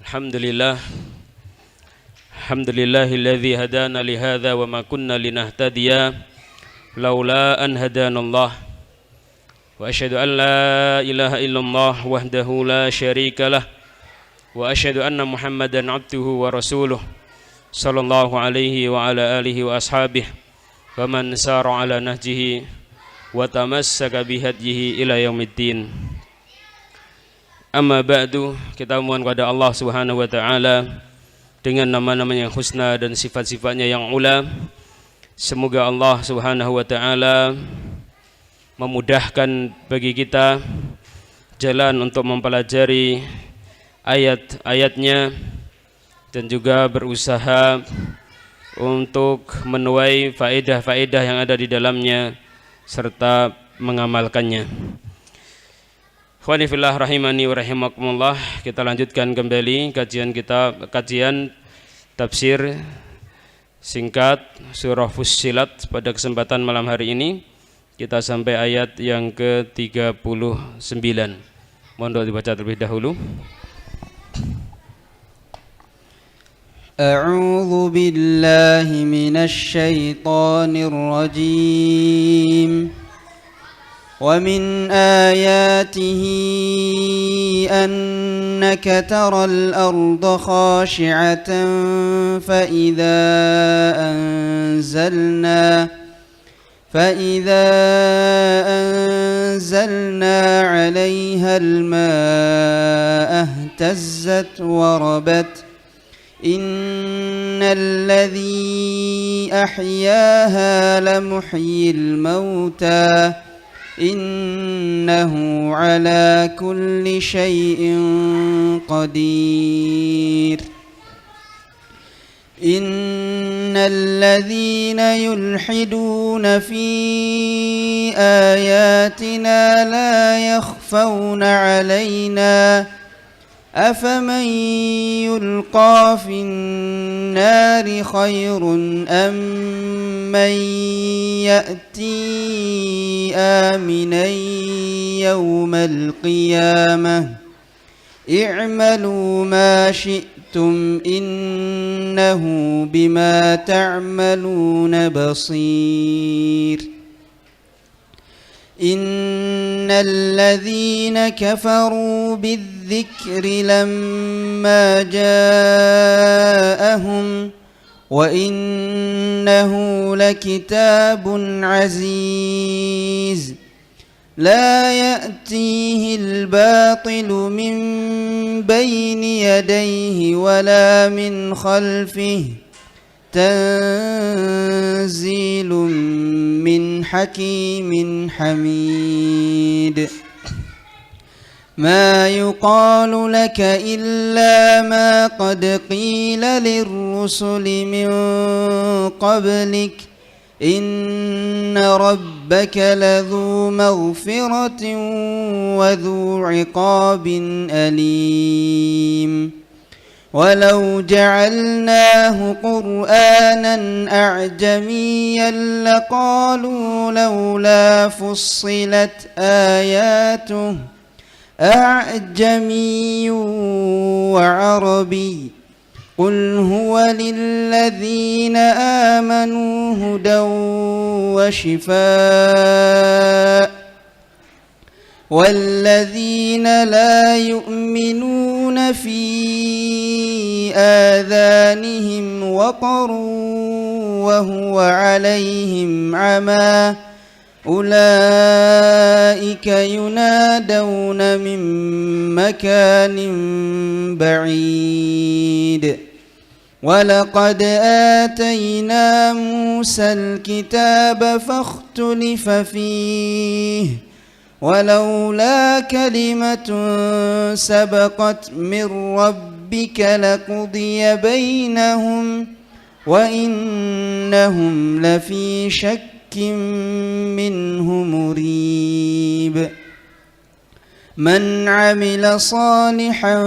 Alhamdulillah. Alhamdulillahilladzi hadana lihadza wa ma kunna linahtadiya laula an hadanallah. Wa asyhadu an la ilaha illallah wahdahu la syarikalah wa asyhadu anna Muhammadan abduhu wa rasuluh sallallahu alaihi wa ala alihi wa ashabihi wa man sara ala nahjihi wa tamassaka bihadyihi ila yaumiddin. Amma ba'du, kita mohon kepada Allah Subhanahu wa taala dengan nama-namanya yang husna dan sifat-sifatnya yang ula. Semoga Allah Subhanahu wa taala memudahkan bagi kita jalan untuk mempelajari ayat-ayatnya dan juga berusaha untuk menuai faedah-faedah yang ada di dalamnya serta mengamalkannya. Ikhwani fillah rahimani wa rahimakumullah, kita lanjutkan kembali kajian tafsir singkat surah Fussilat pada kesempatan malam hari ini. Kita sampai ayat yang ke-39. Mohon dibaca terlebih dahulu. A'udzu billahi minasy syaithanir rajim. ومن آياته أنك ترى الأرض خاشعة فإذا أنزلنا عليها الماء اهتزت وربت إن الذي أحياها لمحيي الموتى إنه على كل شيء قدير إن الذين يلحدون في آياتنا لا يخفون علينا أفمن يلقى في النار خير أم من يأتي آمنا يوم القيامة اعملوا ما شئتم إنه بما تعملون بصير إن الذين كفروا بالذكر لما جاءهم وإنه لكتاب عزيز لا يأتيه الباطل من بين يديه ولا من خلفه تنزيل من حكيم حميد ما يقال لك إلا ما قد قيل للرسل من قبلك إن ربك لذو مغفرة وذو عقاب أليم ولو جعلناه قرآنا أعجميا لقالوا لولا فصلت آياته أعجمي وعربي قل هو للذين آمنوا هدى وشفاء والذين لا يؤمنون في آذانهم وقر وهو عليهم عمى أولئك ينادون من مكان بعيد ولقد آتينا موسى الكتاب فاختلف فيه ولولا كلمة سبقت من ربك لقضي بينهم وإنهم لفي شك منه مريب من عمل صالحا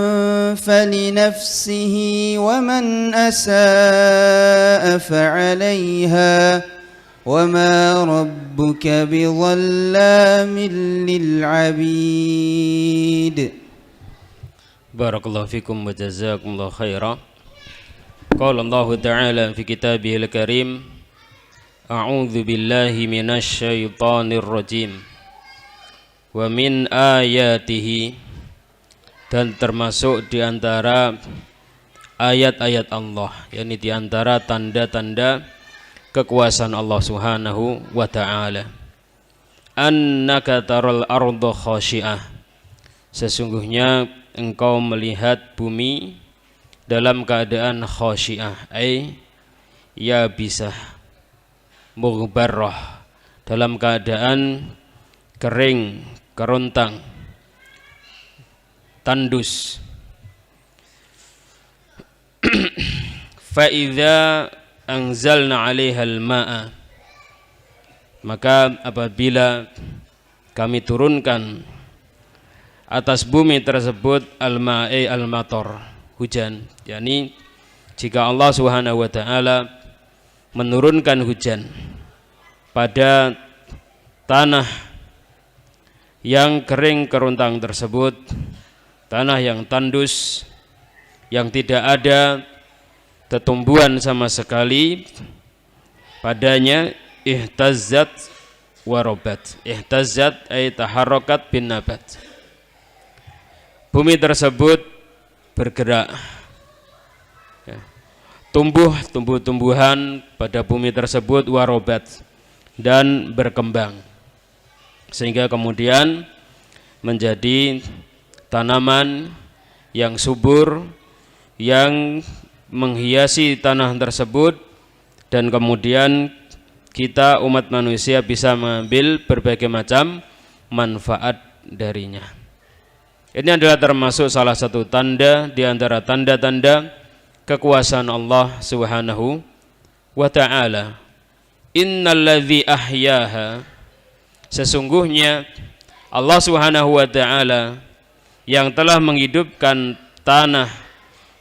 فلنفسه ومن أساء فعليها وما ربك بظلام للعبيد. Barakallahu fikum wa jazakumullahu khairan. Qala Allah Ta'ala fi kitabihil karim, A'udzu billahi minasy syaithanir rajim. Wa min ayatihi, dan termasuk di antara ayat-ayat Allah, yakni di antara tanda-tanda kekuasaan Allah Subhanahu wa Ta'ala, annaka taral arda khashi'ah, sesungguhnya engkau melihat bumi dalam keadaan khashi'ah, ya bisa mughbarrah, dalam keadaan kering, kerontang, tandus. Fa idza anzalna 'alaihal ma'a, maka apabila kami turunkan atas bumi tersebut al-ma'i al-matar, hujan, yakni jika Allah Subhanahu wa Ta'ala menurunkan hujan pada tanah yang kering kerontang tersebut, tanah yang tandus, yang tidak ada tetumbuhan sama sekali padanya, ihtazzat warobat. Ihtazzat ay taharrakat bin nabat, bumi tersebut bergerak, tumbuh-tumbuhan pada bumi tersebut warobat, dan berkembang, sehingga kemudian menjadi tanaman yang subur, yang menghiasi tanah tersebut, dan kemudian kita umat manusia bisa mengambil berbagai macam manfaat darinya. Ini adalah termasuk salah satu tanda di antara tanda-tanda kekuasaan Allah Subhanahu wa Ta'ala. Innalladzi ahyaha, sesungguhnya Allah Subhanahu wa Ta'ala yang telah menghidupkan tanah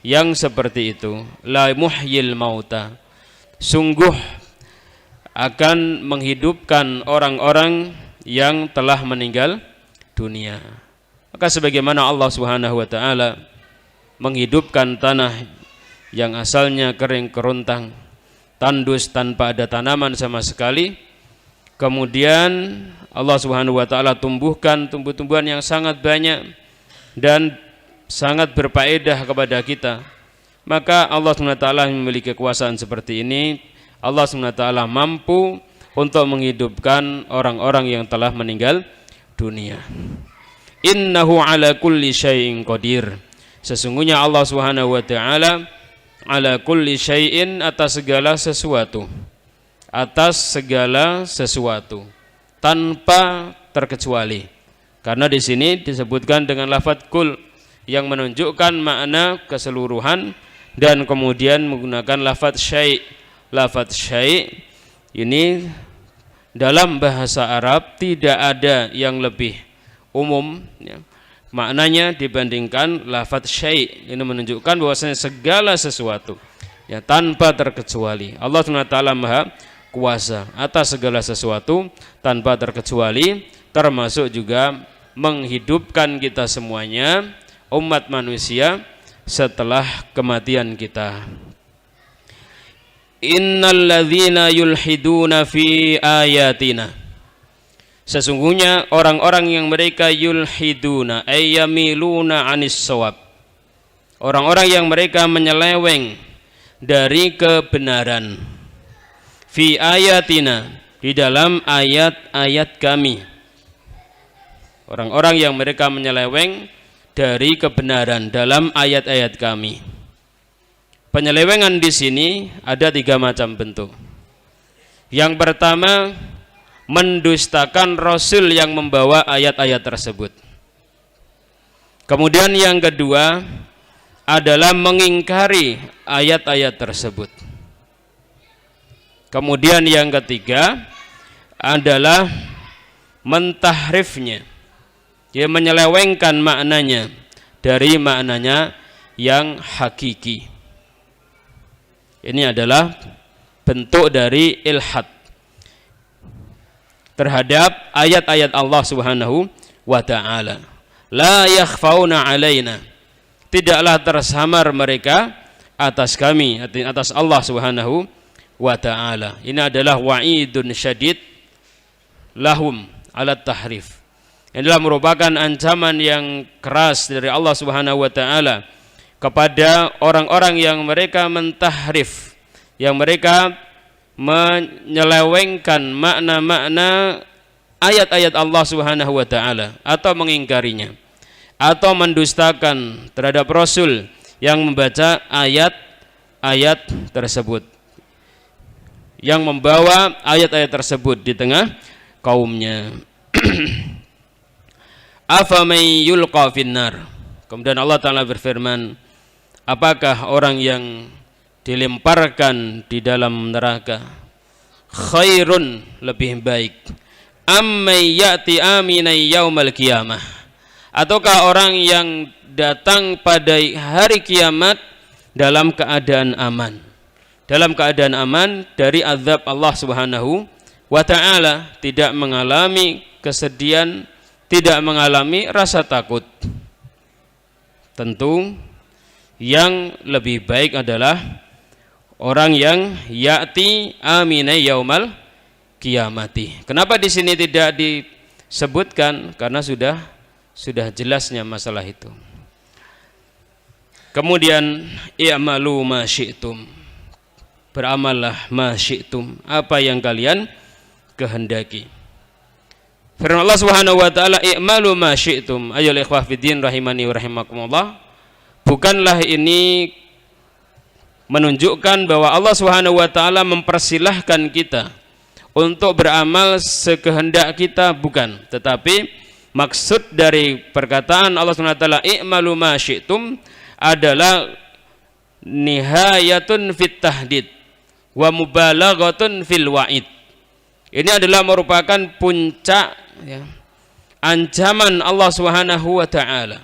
yang seperti itu, la muhyil mauta, sungguh akan menghidupkan orang-orang yang telah meninggal dunia. Maka sebagaimana Allah Subhanahu wa Ta'ala menghidupkan tanah yang asalnya kering kerontang, tandus, tanpa ada tanaman sama sekali, kemudian Allah Subhanahu wa Ta'ala tumbuhkan tumbuh-tumbuhan yang sangat banyak dan sangat berfaedah kepada kita, maka Allah Subhanahu wa Ta'ala memiliki kekuasaan seperti ini. Allah Subhanahu wa Ta'ala mampu untuk menghidupkan orang-orang yang telah meninggal dunia. Innahu ala kulli syai'in qadir, sesungguhnya Allah Subhanahu wa Ta'ala ala kulli syai'in, atas segala sesuatu, atas segala sesuatu, tanpa terkecuali. Karena di sini disebutkan dengan lafadz kul yang menunjukkan makna keseluruhan, dan kemudian menggunakan lafadz syai'. Lafadz syai' ini dalam bahasa Arab tidak ada yang lebih umum ya, maknanya dibandingkan lafadz syai'. Ini menunjukkan bahwasanya segala sesuatu ya, tanpa terkecuali. Allah SWT Maha kuasa atas segala sesuatu tanpa terkecuali, termasuk juga menghidupkan kita semuanya, umat manusia, setelah kematian kita. Innalladzina yulhiduna fi ayatina, sesungguhnya orang-orang yang mereka yulhiduna ay yamiluna anis shawab, orang-orang yang mereka menyeleweng dari kebenaran, fi ayatina, di dalam ayat-ayat kami, orang-orang yang mereka menyeleweng dari kebenaran dalam ayat-ayat kami. Penyelewengan di sini ada 3 macam bentuk. Yang pertama, mendustakan Rasul yang membawa ayat-ayat tersebut. Kemudian yang kedua adalah mengingkari ayat-ayat tersebut. Kemudian yang ketiga adalah mentahrifnya, dia menyelewengkan maknanya dari maknanya yang hakiki. Ini adalah bentuk dari ilhad terhadap ayat-ayat Allah Subhanahu wa Ta'ala. La yakhfauna alaina, tidaklah tersamar mereka atas kami, atas Allah Subhanahu wa ta'ala. Ini adalah wa'idun syadid lahum ala tahrif. Ini adalah merupakan ancaman yang keras dari Allah Subhanahu wa ta'ala kepada orang-orang yang mereka mentahrif, yang mereka menyelewengkan makna-makna ayat-ayat Allah Subhanahu wa ta'ala atau mengingkarinya atau mendustakan terhadap Rasul yang membaca ayat-ayat tersebut, yang membawa ayat-ayat tersebut di tengah kaumnya. Afaman yulqa finnar. Kemudian Allah Ta'ala berfirman, apakah orang yang dilemparkan di dalam neraka khairun, lebih baik, ammay ya'ti aminai yaumal qiyamah, ataukah orang yang datang pada hari kiamat dalam keadaan aman, dalam keadaan aman dari azab Allah Subhanahu wa ta'ala, tidak mengalami kesedihan, tidak mengalami rasa takut. Tentu yang lebih baik adalah orang yang ya'ti aminai yaumal qiyamati. Kenapa di sini tidak disebutkan? Karena sudah jelasnya masalah itu. Kemudian i'malu ma syi'tum, beramallah ma syi'tum, apa yang kalian kehendaki. Firman Allah Subhanahu wa ta'ala, i'malu ma syi'tum. Ayyuhal ikhwah fiddin rahimani wa rahimakumullah. Bukanlah ini menunjukkan bahwa Allah Subhanahu wa ta'ala mempersilahkan kita untuk beramal sekehendak kita, bukan. Tetapi maksud dari perkataan Allah Subhanahu wa ta'ala i'malu ma syi'tum adalah nihayatun fit tahdid wa mubalaghatun fil wa'id. Ini adalah merupakan puncak, ya, ancaman Allah Subhanahu wa ta'ala.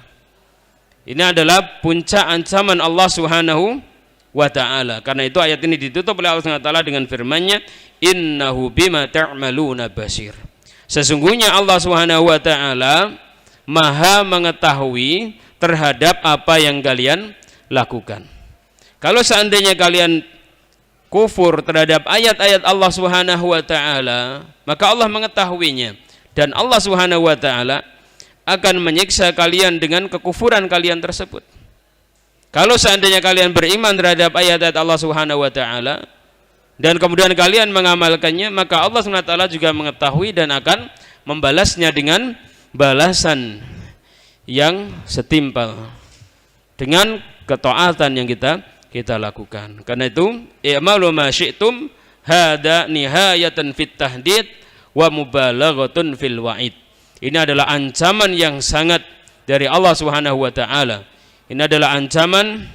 Ini adalah puncak ancaman Allah Subhanahu wa ta'ala. Karena itu ayat ini ditutup oleh Allah Subhanahu wa ta'ala dengan firman-Nya, innahu bima ta'maluna basir. Sesungguhnya Allah Subhanahu wa ta'ala maha mengetahui terhadap apa yang kalian lakukan. Kalau seandainya kalian kufur terhadap ayat-ayat Allah Subhanahu wa ta'ala, maka Allah mengetahuinya, dan Allah Subhanahu wa ta'ala akan menyiksa kalian dengan kekufuran kalian tersebut. Kalau seandainya kalian beriman terhadap ayat-ayat Allah Subhanahu wa ta'ala dan kemudian kalian mengamalkannya, maka Allah Subhanahu wa ta'ala juga mengetahui dan akan membalasnya dengan balasan yang setimpal dengan ketaatan yang kita lakukan. Karena itu i'malu ma syi'tum hada nihayatan fit tahdid wa mubalaghatun fil wa'id. Ini adalah ancaman yang sangat dari Allah Subhanahu wa ta'ala. Ini adalah ancaman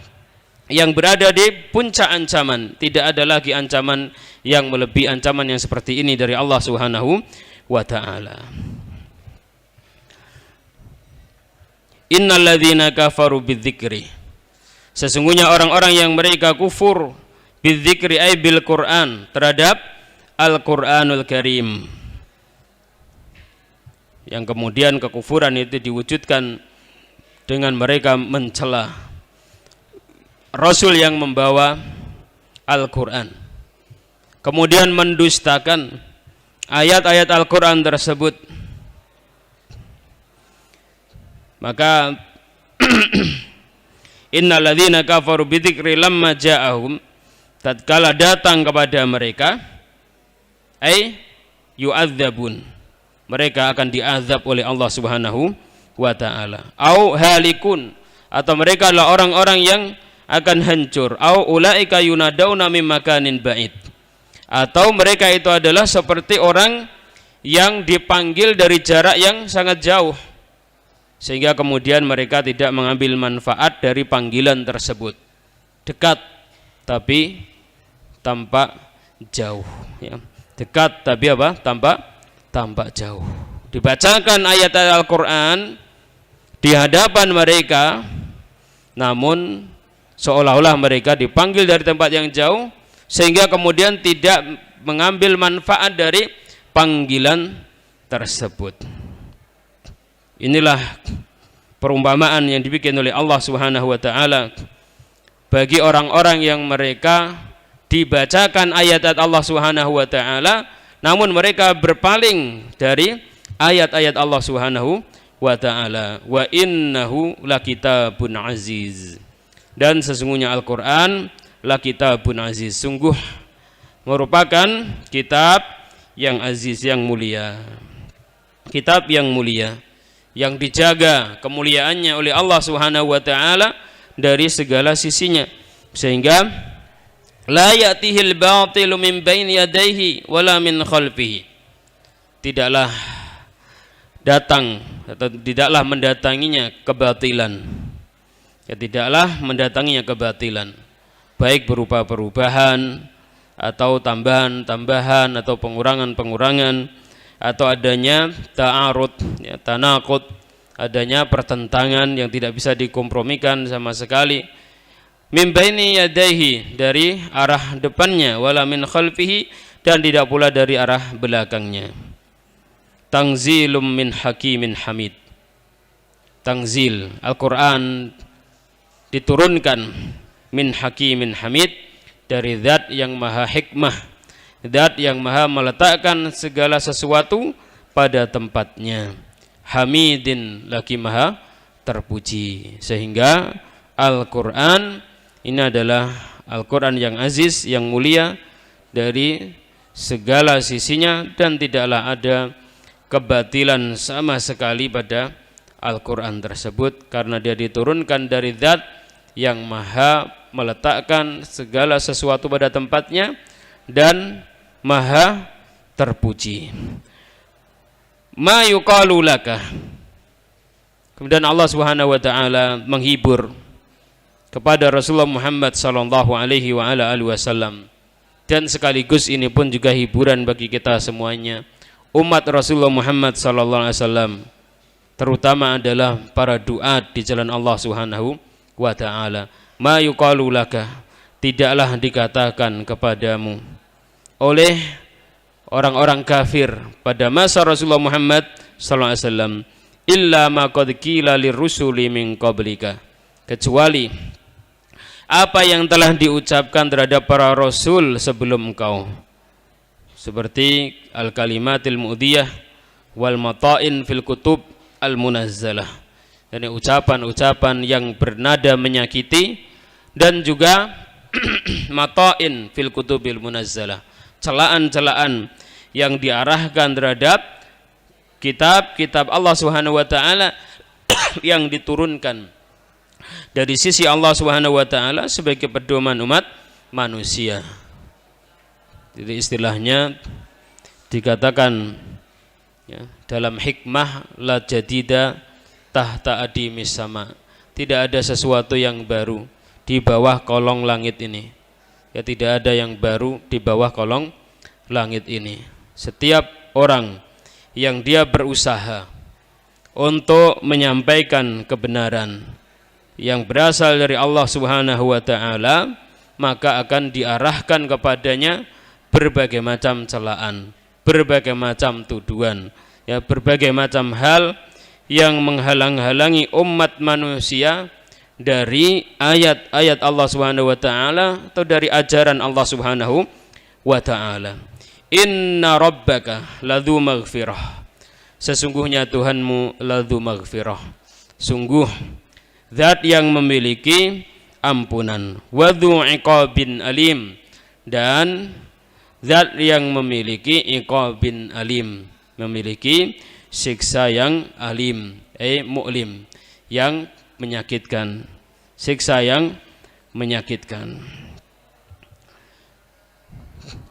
yang berada di puncak ancaman. Tidak ada lagi ancaman yang melebihi ancaman yang seperti ini dari Allah Subhanahu wa ta'ala. Innal ladzina kafaru bidzikri. Sesungguhnya orang-orang yang mereka kufur bidzikri ay bil Quran, terhadap Al-Qur'anul Karim. Yang kemudian kekufuran itu diwujudkan dengan mereka mencela Rasul yang membawa Al-Quran, kemudian mendustakan ayat-ayat Al-Quran tersebut. Maka innal ladzina kafaru bidzikri lamma ja'ahum, tatkala datang kepada mereka, ay yu'adzabun, mereka akan diazab oleh Allah Subhanahu wa ta'ala. Au halikun, atau mereka adalah orang-orang yang akan hancur. Au ulaika yunadauna mim makanin ba'id, atau mereka itu adalah seperti orang yang dipanggil dari jarak yang sangat jauh, sehingga kemudian mereka tidak mengambil manfaat dari panggilan tersebut. Dekat tapi tampak jauh, ya. Dekat tapi apa? Tampak jauh. Dibacakan ayat Al-Quran di hadapan mereka, namun seolah-olah mereka dipanggil dari tempat yang jauh, sehingga kemudian tidak mengambil manfaat dari panggilan tersebut. Inilah perumpamaan yang dibikin oleh Allah Subhanahu wa taala bagi orang-orang yang mereka dibacakan ayat-ayat Allah Subhanahu wa taala namun mereka berpaling dari ayat-ayat Allah Subhanahu wa taala. Wa innahu lakitabun aziz. Dan sesungguhnya Al-Qur'an lakitabun aziz, sungguh merupakan kitab yang aziz, yang mulia. Kitab yang mulia, yang dijaga kemuliaannya oleh Allah Subhanahu wa taala dari segala sisinya, sehingga la ya'tihil batilu min baini yadayhi wala min khalfihi. Tidaklah datang atau tidaklah mendatanginya kebatilan. Ya, tidaklah mendatanginya kebatilan, baik berupa perubahan atau tambahan-tambahan atau pengurangan-pengurangan atau adanya ta'arud, ya, tanaqud, adanya pertentangan yang tidak bisa dikompromikan sama sekali. Min baini yadayhi, dari arah depannya, wala min khalfihi, dan tidak pula dari arah belakangnya. Tanzilum min hakimin hamid. Tanzil, Al-Quran diturunkan min hakimin hamid, dari zat yang maha hikmah, zat yang maha meletakkan segala sesuatu pada tempatnya, hamidin, lagi maha terpuji. Sehingga Al-Quran ini adalah Al-Quran yang aziz, yang mulia dari segala sisinya, dan tidaklah ada kebatilan sama sekali pada Al-Quran tersebut, karena dia diturunkan dari zat yang maha meletakkan segala sesuatu pada tempatnya dan maha terpuji. Ma yuqalu laka. Kemudian Allah Subhanahu wa taala menghibur kepada Rasulullah Muhammad sallallahu alaihi wa ala alihi wasallam, dan sekaligus ini pun juga hiburan bagi kita semuanya, umat Rasulullah Muhammad sallallahu alaihi wasallam, terutama adalah para duat di jalan Allah Subhanahu wa taala. Ma yuqalu laka, tidaklah dikatakan kepadamu oleh orang-orang kafir pada masa Rasulullah Muhammad sallallahu alaihi wasallam, illa ma qad qila lirrusuli min qablika, kecuali apa yang telah diucapkan terhadap para rasul sebelum engkau, seperti al-kalimatil mu'diyah wal mata'in fil kutub al-munazzalah, dan ucapan-ucapan yang bernada menyakiti, dan juga mata'in fil kutubil munazzalah, celaan-celaan yang diarahkan terhadap kitab-kitab Allah Subhanahu wa taala yang diturunkan dari sisi Allah Subhanahu wa taala sebagai pedoman umat manusia. Jadi istilahnya dikatakan, ya, dalam hikmah la jadida tahta adimis sama, tidak ada sesuatu yang baru di bawah kolong langit ini. Ya, tidak ada yang baru di bawah kolong langit ini. Setiap orang yang dia berusaha untuk menyampaikan kebenaran yang berasal dari Allah Subhanahu wa taala, maka akan diarahkan kepadanya berbagai macam celaan, berbagai macam tuduhan, ya, berbagai macam hal yang menghalang-halangi umat manusia dari ayat-ayat Allah Subhanahu wa taala atau dari ajaran Allah Subhanahu wa taala. Inna rabbaka ladzu maghfirah, sesungguhnya Tuhanmu ladzu maghfirah, sungguh zat yang memiliki ampunan, wa dzu iqabin alim, dan zat yang memiliki iqabin alim, memiliki siksa yang alim, mu'lim, yang menyakitkan, siksa yang menyakitkan.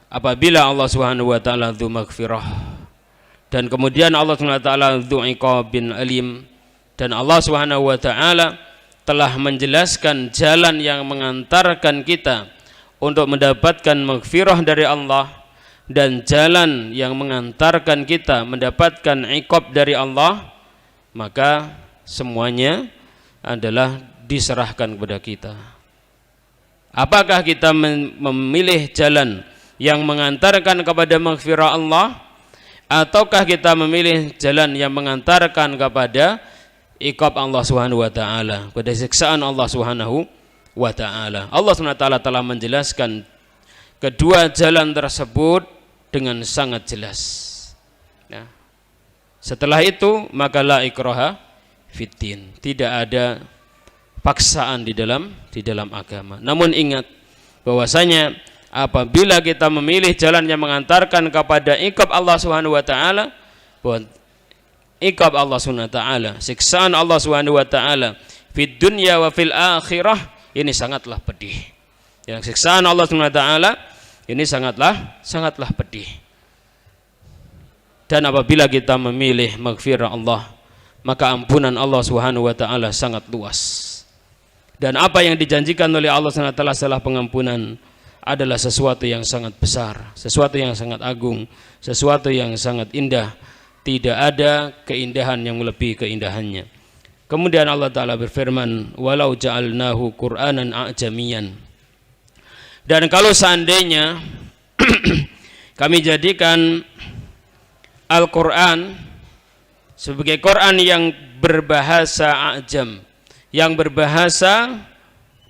Apabila Allah Subhanahu wa taala dzu maghfirah, dan kemudian Allah Subhanahu wa taala dzu iqabin alim, dan Allah Subhanahu wa taala telah menjelaskan jalan yang mengantarkan kita untuk mendapatkan maghfirah dari Allah, dan jalan yang mengantarkan kita mendapatkan iqab dari Allah, maka semuanya adalah diserahkan kepada kita. Apakah kita memilih jalan yang mengantarkan kepada maghfirah Allah, ataukah kita memilih jalan yang mengantarkan kepada iqab Allah Subhanahu wa taala, pada siksaan Allah Subhanahu wa taala. Allah Subhanahu wa taala telah menjelaskan kedua jalan tersebut dengan sangat jelas. Nah, setelah itu maka la ikraha fiddin, tidak ada paksaan di dalam agama. Namun ingat bahwasanya apabila kita memilih jalan yang mengantarkan kepada iqab Allah Subhanahu wa taala, bahwa iqab Allah Subhanahu wa taala, siksaan Allah Subhanahu wa taala fid dunya wa fil akhirah, ini sangatlah pedih. Yang siksaan Allah Subhanahu wa taala ini sangatlah pedih. Dan apabila kita memilih maghfirah Allah, maka ampunan Allah Subhanahu wa taala sangat luas. Dan apa yang dijanjikan oleh Allah Subhanahu wa taala setelah pengampunan adalah sesuatu yang sangat besar, sesuatu yang sangat agung, sesuatu yang sangat indah. Tidak ada keindahan yang melebihi keindahannya. Kemudian Allah taala berfirman, walau ja'alnahu Qur'anan a'jamiyan. Dan kalau seandainya kami jadikan Al-Qur'an sebagai Quran yang berbahasa ajam, yang berbahasa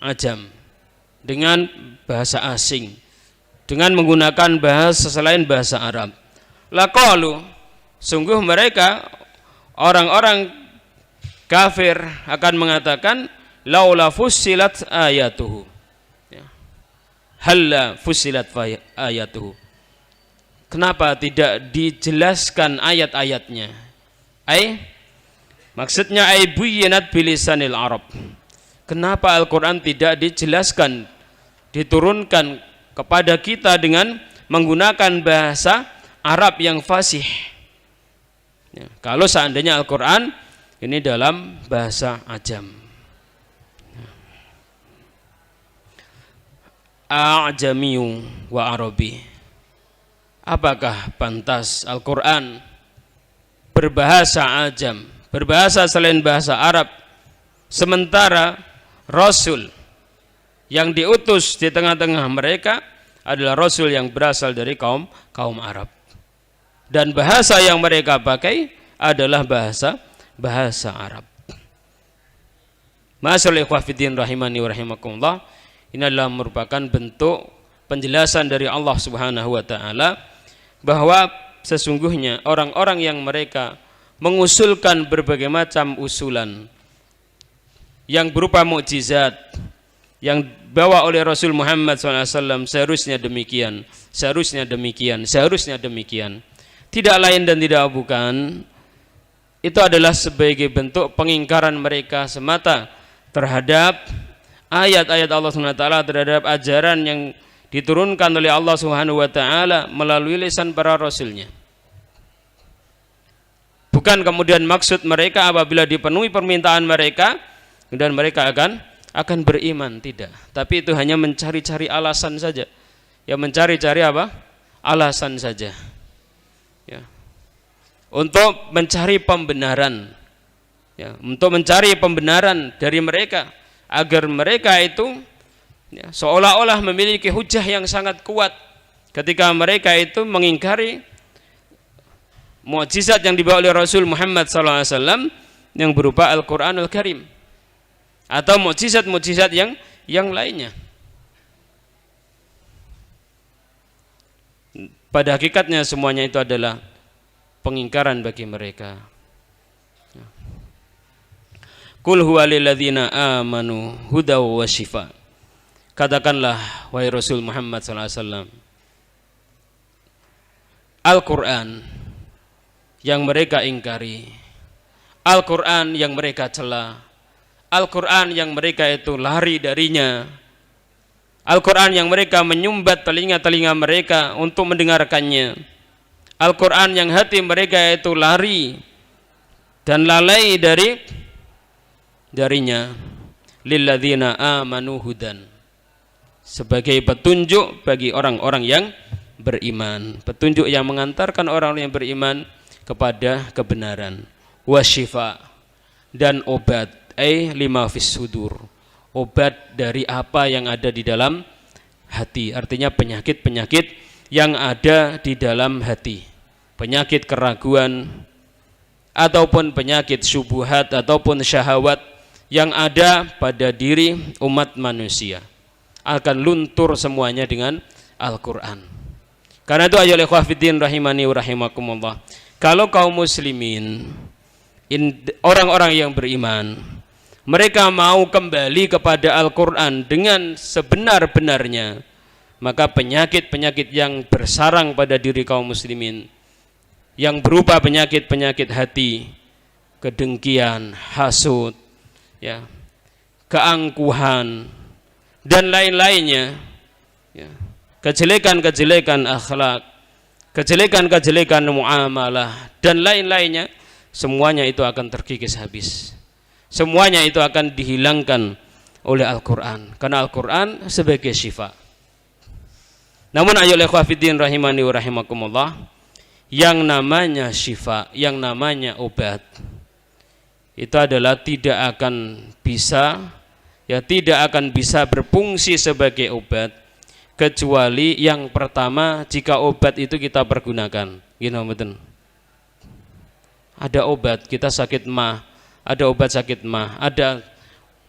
ajam, dengan bahasa asing, dengan menggunakan bahasa selain bahasa Arab, laqalu, sungguh mereka orang-orang kafir akan mengatakan laula fussilat ayatuhu, halla fussilat ayatuhu, kenapa tidak dijelaskan ayat-ayatnya? Maksudnya buyyinat bilisanil Arab, kenapa Al-Quran tidak dijelaskan, diturunkan kepada kita dengan menggunakan bahasa Arab yang fasih? Ya, kalau seandainya Al-Quran ini dalam bahasa ajam, a'jamiyu wa arabi, apakah pantas Al-Quran berbahasa ajam, berbahasa selain bahasa Arab, sementara Rasul yang diutus di tengah-tengah mereka adalah Rasul yang berasal dari kaum Arab, dan bahasa yang mereka pakai adalah bahasa Arab. Ma'asyiral ikhwah fiddin rahimani wa rahimakumullah, ini adalah merupakan bentuk penjelasan dari Allah Subhanahu wa taala bahwa sesungguhnya orang-orang yang mereka mengusulkan berbagai macam usulan yang berupa mukjizat yang dibawa oleh Rasul Muhammad SAW, seharusnya demikian, seharusnya demikian, seharusnya demikian, tidak lain dan tidak bukan, itu adalah sebagai bentuk pengingkaran mereka semata terhadap ayat-ayat Allah SWT, terhadap ajaran yang diturunkan oleh Allah Subhanahu wa taala melalui lisan para rasulnya. Bukan kemudian maksud mereka apabila dipenuhi permintaan mereka dan mereka akan beriman, tidak. Tapi itu hanya mencari-cari alasan saja. Ya, mencari-cari apa? Alasan saja. Ya. Untuk mencari pembenaran. Ya, untuk mencari pembenaran dari mereka agar mereka itu ya, seolah-olah memiliki hujah yang sangat kuat ketika mereka itu mengingkari mukjizat yang dibawa oleh Rasul Muhammad SAW yang berupa Al-Quranul Karim atau mukjizat-mukjizat yang lainnya. Pada hakikatnya semuanya itu adalah pengingkaran bagi mereka. Qul huwa lil ladzina amanu hudaw wa shifa. Katakanlah wahai Rasul Muhammad SAW, Al-Quran yang mereka ingkari, Al-Quran yang mereka cela, Al-Quran yang mereka itu lari darinya, Al-Quran yang mereka menyumbat telinga-telinga mereka untuk mendengarkannya, Al-Quran yang hati mereka itu lari dan lalai darinya, lilladzina amanu hudan, sebagai petunjuk bagi orang-orang yang beriman, petunjuk yang mengantarkan orang-orang yang beriman kepada kebenaran, wasyifa, dan obat, lima fis sudur, obat dari apa yang ada di dalam hati, artinya penyakit-penyakit yang ada di dalam hati, penyakit keraguan, ataupun penyakit syubhat ataupun syahwat yang ada pada diri umat manusia. Akan luntur semuanya dengan Al-Quran. Karena itu ayolah ikhwah fiddin rahimani wa rahimakumullah, kalau kaum muslimin, orang-orang yang beriman, mereka mau kembali kepada Al-Quran dengan sebenar-benarnya, maka penyakit-penyakit yang bersarang pada diri kaum muslimin, yang berupa penyakit-penyakit hati, kedengkian, hasud, ya, keangkuhan, dan lain-lainnya, ya, kejelekan-kejelekan akhlak, kejelekan-kejelekan muamalah, dan lain-lainnya, semuanya itu akan terkikis habis. Semuanya itu akan dihilangkan oleh Al-Quran, karena Al-Quran sebagai syifa. Namun ayolah ikhwah fiddin rahimani wa rahimakumullah, yang namanya syifa, yang namanya obat, itu adalah tidak akan bisa berfungsi sebagai obat kecuali yang pertama, jika obat itu kita pergunakan. Gini betul. Ada obat kita sakit mah, ada obat sakit mah, ada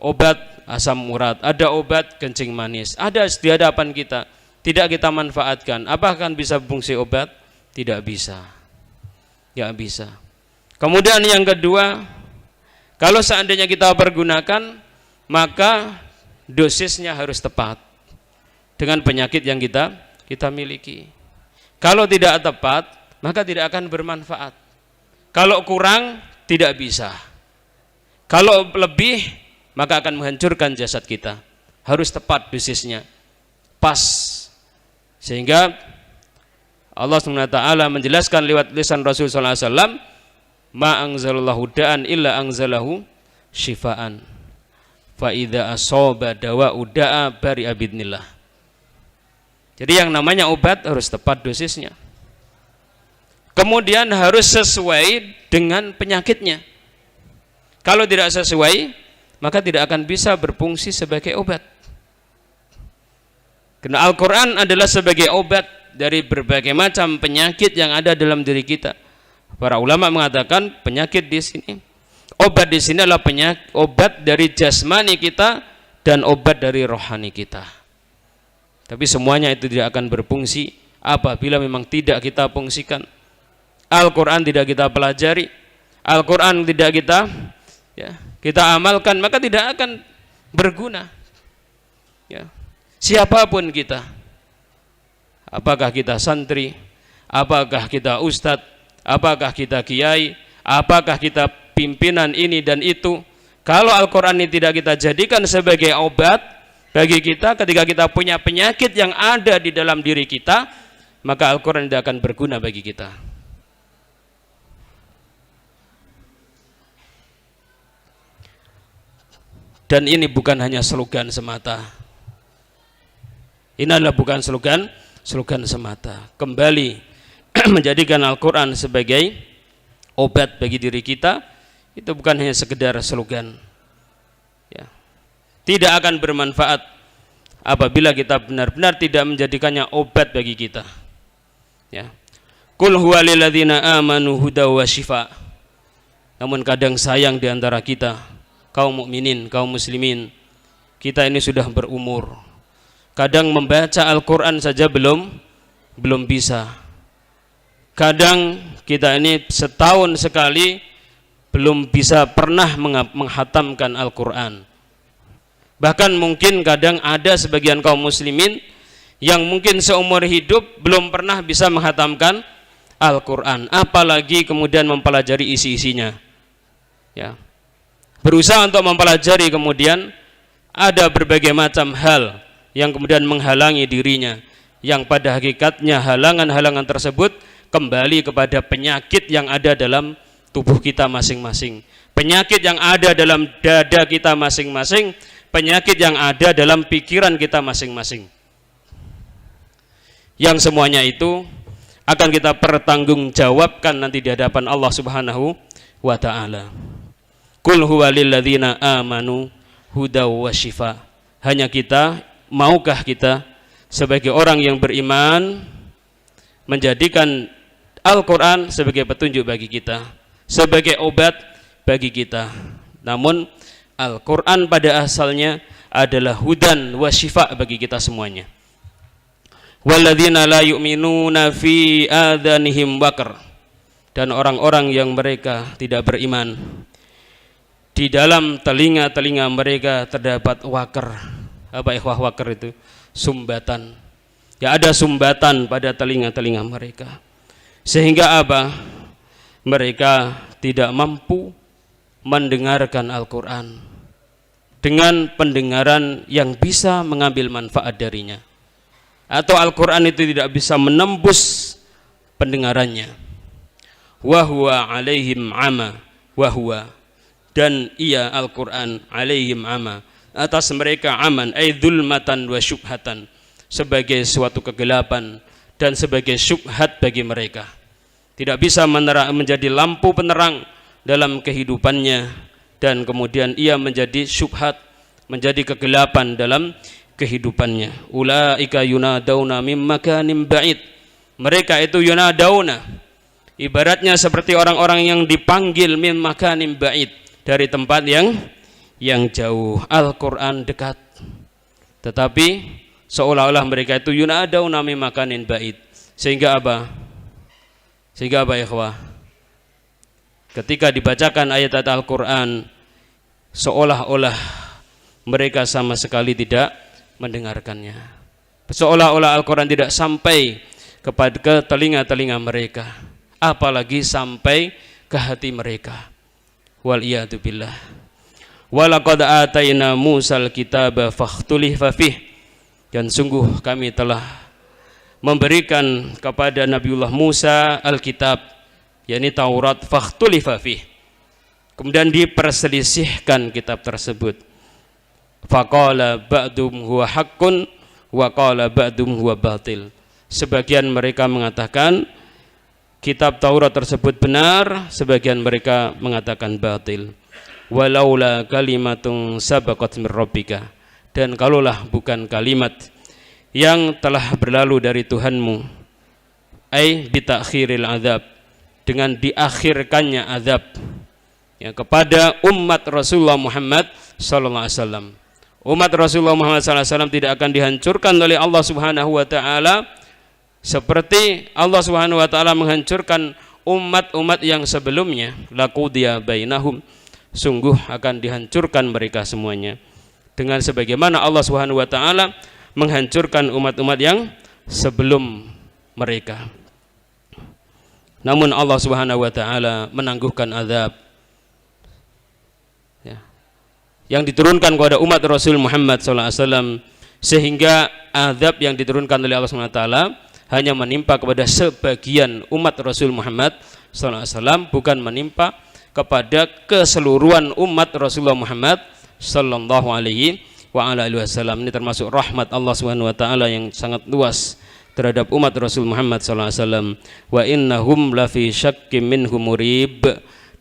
obat asam urat, ada obat kencing manis, ada di hadapan kita, tidak kita manfaatkan. Apakah akan bisa berfungsi obat? Tidak bisa. Tidak bisa. Kemudian yang kedua, kalau seandainya kita pergunakan, maka dosisnya harus tepat dengan penyakit yang kita miliki. Kalau tidak tepat, maka tidak akan bermanfaat. Kalau kurang, tidak bisa. Kalau lebih, maka akan menghancurkan jasad kita. Harus tepat dosisnya, pas. Sehingga Allah SWT menjelaskan lewat lisan Rasul SAW, ma anzalallahu da'an illa anzalahu syifaan, fa idza asaba dawa'u da'a bari abidnillah. Jadi yang namanya obat harus tepat dosisnya. Kemudian harus sesuai dengan penyakitnya. Kalau tidak sesuai, maka tidak akan bisa berfungsi sebagai obat. Karena Al-Quran adalah sebagai obat dari berbagai macam penyakit yang ada dalam diri kita. Para ulama mengatakan penyakit di sini, obat di sini adalah obat dari jasmani kita dan obat dari rohani kita. Tapi semuanya itu tidak akan berfungsi apabila memang tidak kita fungsikan. Al-Quran tidak kita pelajari, Al-Quran tidak kita amalkan, maka tidak akan berguna. Ya. Siapapun kita, apakah kita santri, apakah kita ustadz, apakah kita kiai, apakah kita pimpinan ini dan itu, kalau Al-Quran ini tidak kita jadikan sebagai obat bagi kita ketika kita punya penyakit yang ada di dalam diri kita, maka Al-Quran tidak akan berguna bagi kita. Dan ini bukan hanya slogan semata. Ini adalah bukan slogan semata. Kembali menjadikan Al-Quran sebagai obat bagi diri kita, itu bukan hanya sekedar slogan. Ya. Tidak akan bermanfaat apabila kita benar-benar tidak menjadikannya obat bagi kita. Ya. Qul huwa lil ladzina amanu hudaw wa syifa. Namun kadang sayang di antara kita, kaum mukminin, kaum muslimin, kita ini sudah berumur. Kadang membaca Al-Quran saja belum bisa. Kadang kita ini setahun sekali belum bisa pernah menghatamkan Al-Quran. Bahkan mungkin kadang ada sebagian kaum muslimin yang mungkin seumur hidup belum pernah bisa menghatamkan Al-Quran, apalagi kemudian mempelajari isi-isinya. Ya. Berusaha untuk mempelajari, kemudian ada berbagai macam hal yang kemudian menghalangi dirinya, yang pada hakikatnya halangan-halangan tersebut kembali kepada penyakit yang ada dalam tubuh kita masing-masing, penyakit yang ada dalam dada kita masing-masing, penyakit yang ada dalam pikiran kita masing-masing, yang semuanya itu akan kita pertanggungjawabkan nanti di hadapan Allah Subhanahu wa ta'ala. Qul huwa lil ladzina amanu hudaw wa syifa. Hanya kita, maukah kita sebagai orang yang beriman menjadikan Al-Quran sebagai petunjuk bagi kita, sebagai obat bagi kita. Namun Al-Quran pada asalnya adalah hudan wa syifa bagi kita semuanya. Walladzina la yu'minuna fi adhanihim waqr, dan orang-orang yang mereka tidak beriman, di dalam telinga-telinga mereka terdapat wakar. Apa ikhwah wakar itu? Sumbatan. Ya, ada sumbatan pada telinga-telinga mereka, sehingga apa? Mereka tidak mampu mendengarkan Al-Quran dengan pendengaran yang bisa mengambil manfaat darinya, atau Al-Quran itu tidak bisa menembus pendengarannya. Wahuwa alaihim ama, wahuwa, dan ia Al-Quran alaihim ama, atas mereka aman, ay dzulmatan wa syubhatan, sebagai suatu kegelapan dan sebagai syubhat bagi mereka. Tidak bisa menjadi lampu penerang dalam kehidupannya, dan kemudian ia menjadi syubhat, menjadi kegelapan dalam kehidupannya. Ulaika yunadauna mim makanim ba'id, mereka itu yunadauna, ibaratnya seperti orang-orang yang dipanggil mim makanim ba'id, dari tempat yang jauh. Al-Quran dekat, tetapi seolah-olah mereka itu yunadauna mim makanin ba'id. Sehingga apa? Sehingga apa ikhwah? Ketika dibacakan ayat-ayat Al-Quran, seolah-olah mereka sama sekali tidak mendengarkannya, seolah-olah Al-Quran tidak sampai ke telinga-telinga mereka, apalagi sampai ke hati mereka. Waliyadu billah. Walaqad atayna Musal kitaba fakhtulifa fih, dan sungguh kami telah memberikan kepada Nabiullah Musa Alkitab, yakni Taurat, fakhtulifa fih, kemudian diperselisihkan kitab tersebut. Faqala ba'dum huwa haqqun wa qala ba'dum huwa batil, sebagian mereka mengatakan kitab Taurat tersebut benar, sebagian mereka mengatakan batil. Walaula kalimatun sabaqat min rabbika, dan kalaulah bukan kalimat yang telah berlalu dari Tuhanmu, ai bitakhiril azab, dengan diakhirkannya azab, ya, kepada umat Rasulullah Muhammad sallallahu alaihi wasallam. Umat Rasulullah Muhammad sallallahu alaihi wasallam tidak akan dihancurkan oleh Allah Subhanahu wa taala seperti Allah Subhanahu wa taala menghancurkan umat-umat yang sebelumnya. Laqudiya bainahum, sungguh akan dihancurkan mereka semuanya, dengan sebagaimana Allah Subhanahu wa taala menghancurkan umat-umat yang sebelum mereka. Namun Allah Subhanahu wa taala menangguhkan azab, ya, yang diturunkan kepada umat Rasul Muhammad SAW, sehingga azab yang diturunkan oleh Allah Subhanahu wa taala hanya menimpa kepada sebagian umat Rasul Muhammad SAW, bukan menimpa kepada keseluruhan umat Rasulullah Muhammad sallallahu alaihi wa ala alihi wasallam. Ini termasuk rahmat Allah Subhanahu wa taala yang sangat luas terhadap umat Rasul Muhammad sallallahu alaihi wasallam. Wa innahum lafi syakkim minhum murib,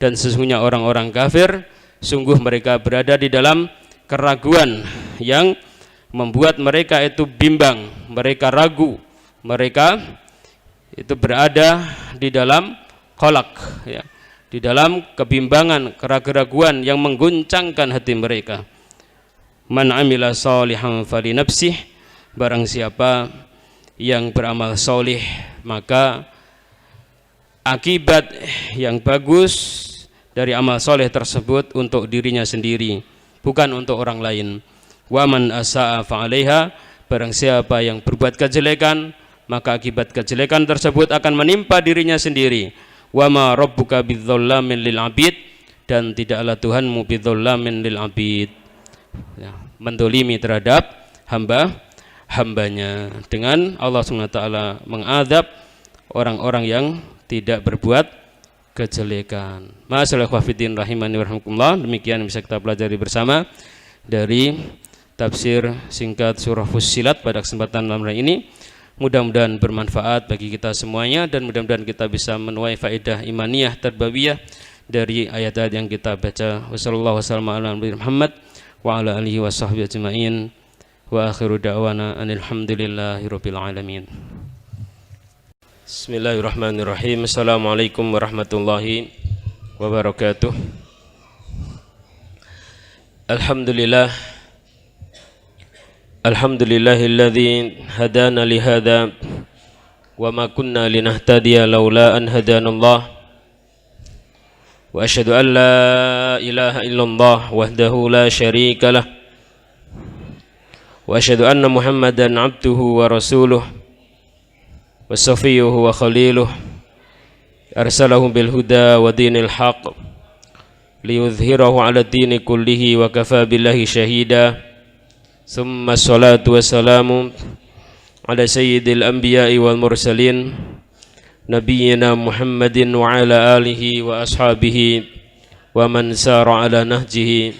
dan sesungguhnya orang-orang kafir sungguh mereka berada di dalam keraguan yang membuat mereka itu bimbang, mereka ragu, mereka itu berada di dalam kholak, ya, di dalam kebimbangan, keraguan yang mengguncangkan hati mereka. Man amila salihan fali nafsih, barang siapa yang beramal solih, maka akibat yang bagus dari amal soleh tersebut untuk dirinya sendiri, bukan untuk orang lain. Wa man asa'a fa'alaiha, barang siapa yang berbuat kejelekan, maka akibat kejelekan tersebut akan menimpa dirinya sendiri. Wa ma rabbuka bidzallamin lil abid, dan tidaklah Tuhanmu bidzallamin lil abid, ya, mendolimi terhadap hambanya, dengan Allah SWT mengadab orang-orang yang tidak berbuat kejelekan. Ma'asyiral ikhwatiddin rahimani wa rahimakumullah. Demikian bisa kita pelajari bersama dari tafsir singkat surah Fussilat pada kesempatan malam hari ini. Mudah-mudahan bermanfaat bagi kita semuanya, dan mudah-mudahan kita bisa menuai faedah imaniyah tarbawiyah dari ayat-ayat yang kita baca. Wassallallahu wasallam ala nabiyina Muhammad wa ala alihi washabbihi ajmain. Wa akhiru da'wana alhamdulillahirabbil alamin. Bismillahirrahmanirrahim. Assalamualaikum warahmatullahi wabarakatuh. Alhamdulillahilladzi hadana li hadza wa ma kunna linahtadiya laula an hadanallah. Wa asyhadu an la ilaha illallah wahdahu la syarika lah. Wa asyhadu anna Muhammadan abduhu wa rasuluh wa safiyyuhu wa khaliluh. Arsalahu bil huda wa dinil haqq liyudhhirahu 'ala dini kullihi wa kafa billahi syahida. Summa salatu wassalamu ala sayyidil anbiya'i wal mursalin nabiyyina Muhammadin wa ala alihi wa ashabihi wa man sara ala nahjihi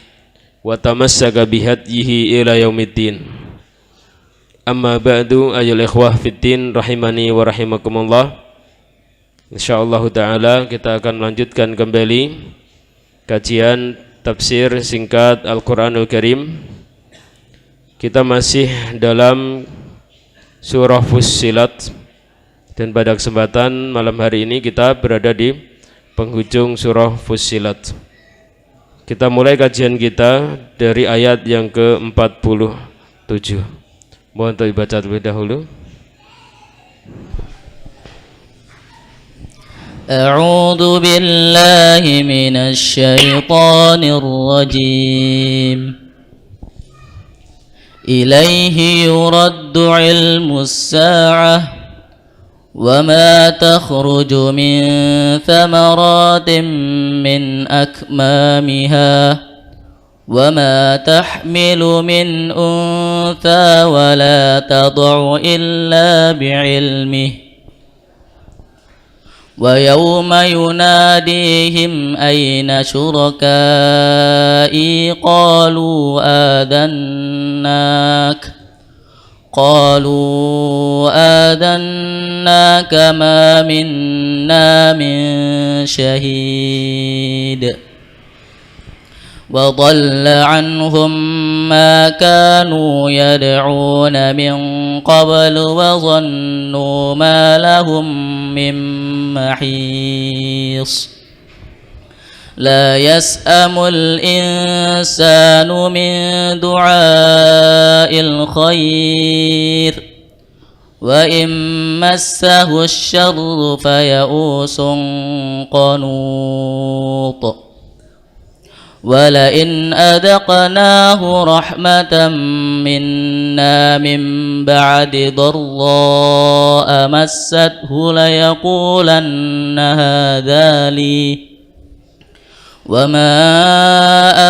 wa tamassaka bihadyihi ila yaumiddin. Amma ba'du, ayyuhal ikhwah fiddin rahimani wa rahimakumullah. Insyaallah ta'ala kita akan melanjutkan kembali kajian tafsir singkat Al-Quranul Karim. Kita masih dalam surah Fussilat, dan pada kesempatan malam hari ini kita berada di penghujung surah Fussilat. Kita mulai kajian kita dari ayat yang ke-47. Mohon untuk dibaca terlebih dahulu. A'udzu billahi minasy syaithanir rajim. Ilaihi yuraddu ilmus sa'ah wa ma takhruju min thamaratin min akmamiha wa ma tahmilu min untha wa la tad'u illa bi'ilmihi wa yawma yunadihim ayna syurakai qalu adannaka ma minna min syahid wa dhalla anhum ma kanu yad'una min qablu wa dhannu ma lahum min mahis. La yas'amul insanu min du'a'il khair wa in massahu asy-syarru faya'usun qanut. ولئن أذقناه رحمة منا من بعد ضراء مسته ليقولن هذا لي وما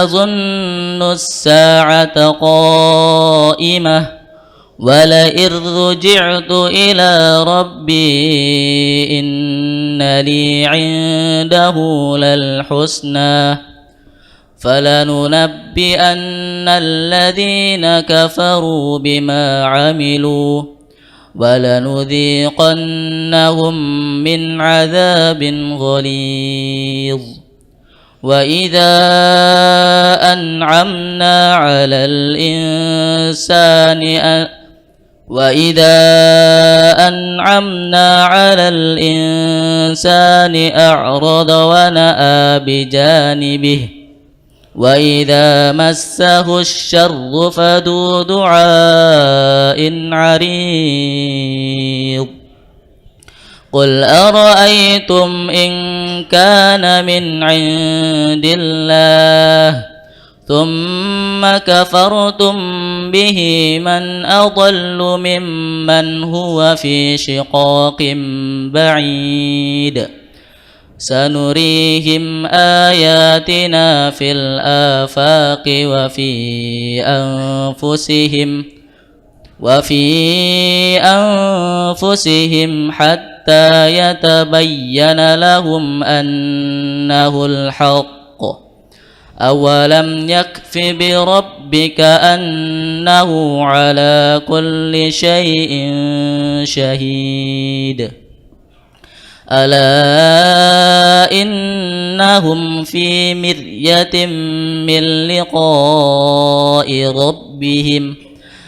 أظن الساعة قائمة ولئن رجعت إلى ربي إن لي عنده للحسنى فلننبئن الذين كفروا بما عملوا ولنذيقنهم من عذاب غليظ. وإذا أنعمنا على الإنسان أعرض ونأى بجانبه وإذا مسه الشر فذو دعاء عريض. قل أرأيتم إن كان من عند الله ثم كفرتم به من أضل ممن هو في شقاق بعيد. سنريهم آياتنا في الآفاق وفي أنفسهم حتى يتبين لهم أنه الحق. أولم يكف بربك أنه على كل شيء شهيد. ألا إنهم في مرية من لقاء ربهم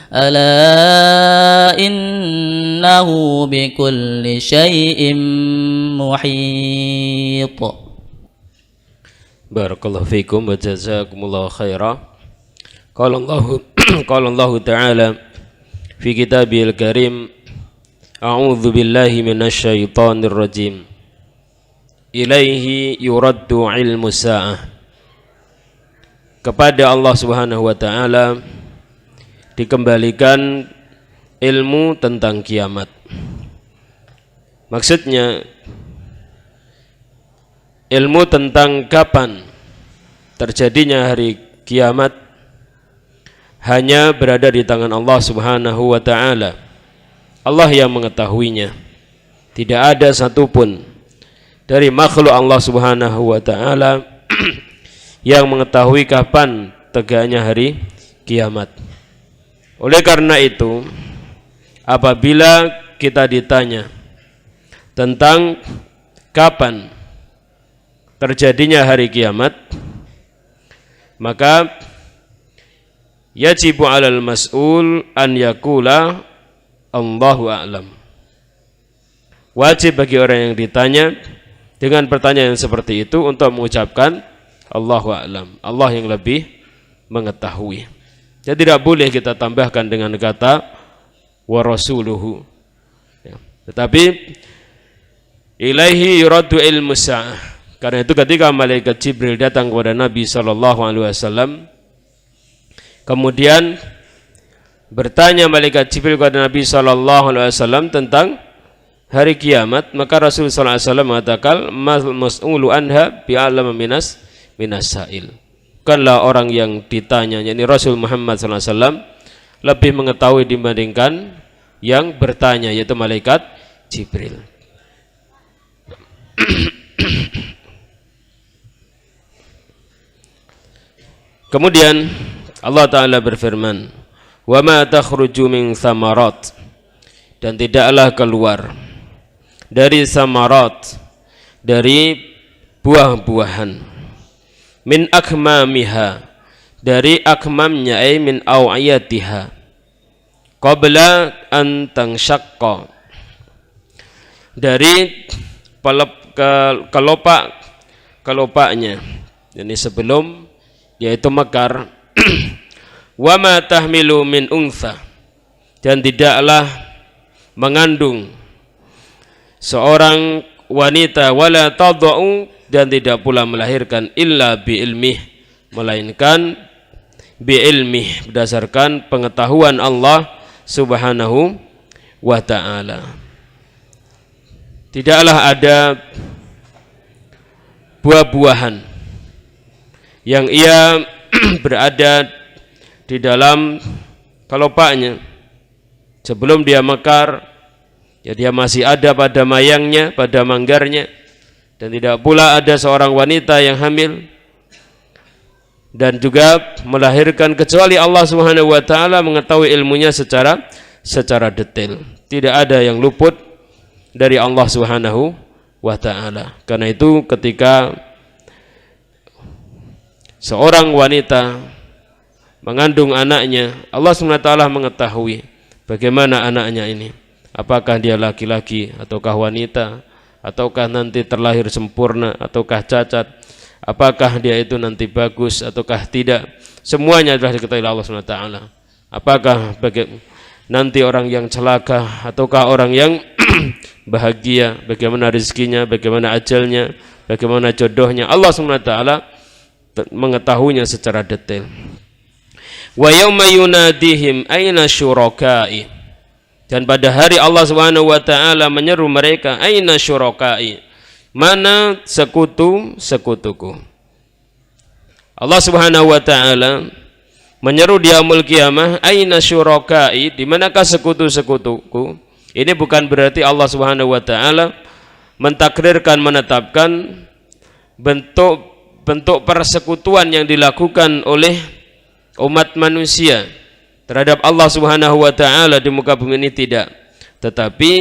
ألا إنه بكل شيء محيط. Barakallahu fikum wa jazakumullahu khaira. Qala Allah Ta'ala fi kitabil karim, a'udzu billahi minasy syaithanir rajim. Ilaihi yuraddu ilmu sa'ah. Kepada Allah Subhanahu wa taala dikembalikan ilmu tentang kiamat. Maksudnya ilmu tentang kapan terjadinya hari kiamat hanya berada di tangan Allah Subhanahu wa taala. Allah yang mengetahuinya. Tidak ada satupun dari makhluk Allah Subhanahu wa taala yang mengetahui kapan tegaknya hari kiamat. Oleh karena itu, apabila kita ditanya tentang kapan terjadinya hari kiamat, maka yajibu 'alal mas'ul an yaqula Allahu a'lam. Wajib bagi orang yang ditanya dengan pertanyaan seperti itu untuk mengucapkan Allahu a'lam, Allah yang lebih mengetahui. Jadi tidak boleh kita tambahkan dengan kata wa rasuluhu. Tetapi ilaihi yuraddu ilmu sa'ah. Karena itu ketika malaikat Jibril datang kepada Nabi SAW, kemudian bertanya malaikat Jibril kepada Nabi SAW tentang hari kiamat, maka Rasulullah SAW mengatakan mas'ulu anha bi'alama minas sa'il. Bukanlah orang yang ditanya, yakni Rasul Muhammad SAW lebih mengetahui dibandingkan yang bertanya, yaitu malaikat Jibril. Kemudian Allah Ta'ala berfirman, wa ma takhruju min thamarat, dan tidaklah keluar dari samarat, dari buah-buahan, min akmamiha, dari akmamnya, ay min aw'iyatiha, qabla an tansyaqqa, dari kelopaknya, ini sebelum yaitu mekar. Wa ma tahmilu min untha, dan tidaklah mengandung seorang wanita, wala tadau, dan tidak pula melahirkan, illa bi ilmih, melainkan bi ilmih, berdasarkan pengetahuan Allah Subhanahu wa ta'ala. Tidaklah ada buah-buahan yang ia berada di dalam kelopaknya sebelum dia mekar, ya dia masih ada pada mayangnya, pada manggarnya, dan tidak pula ada seorang wanita yang hamil dan juga melahirkan, kecuali Allah Subhanahu wa taala mengetahui ilmunya secara detail. Tidak ada yang luput dari Allah Subhanahu wa taala. Karena itu ketika seorang wanita mengandung anaknya, Allah SWT mengetahui bagaimana anaknya ini, apakah dia laki-laki ataukah wanita, ataukah nanti terlahir sempurna ataukah cacat, apakah dia itu nanti bagus ataukah tidak. Semuanya adalah diketahui Allah SWT. Apakah nanti orang yang celaka ataukah orang yang bahagia, bagaimana rezekinya, bagaimana ajalnya, bagaimana jodohnya, Allah SWT mengetahuinya secara detail. Wa yauma yunadihim aina syurakai, dan pada hari Allah Subhanahu wa taala menyeru mereka, aina syurakai, mana sekutu-sekutuku. Allah Subhanahu wa taala menyeru di yaumul qiyamah, aina syurakai, di manakah sekutu-sekutuku. Ini bukan berarti Allah Subhanahu wa taala mentakdirkan, menetapkan bentuk persekutuan yang dilakukan oleh umat manusia terhadap Allah Subhanahu wa taala di muka bumi ini, tidak. Tetapi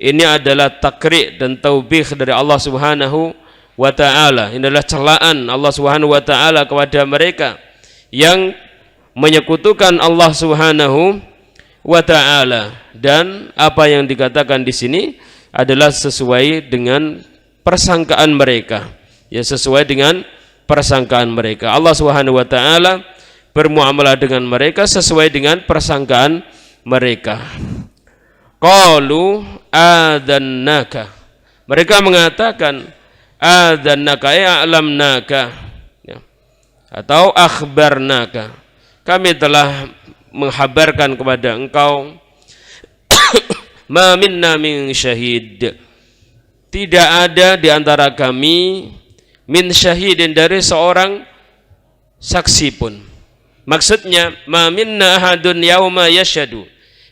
ini adalah takrik dan taubih dari Allah Subhanahu wa taala. Ini adalah celaan Allah Subhanahu wa taala kepada mereka yang menyekutukan Allah Subhanahu wa taala, dan apa yang dikatakan di sini adalah sesuai dengan persangkaan mereka, ya sesuai dengan persangkaan mereka. Allah Subhanahu wa taala bermuamalah dengan mereka sesuai dengan persangkaan mereka. Qalu adannaka. Mereka mengatakan adannaka a'lamnaka, ya, atau akhbarnaka. Kami telah menghabarkan kepada engkau ma minna min syahid. Tidak ada di antara kami min syahidin, dari seorang saksi pun. Maksudnya ma minna ahadun yauma yashhadu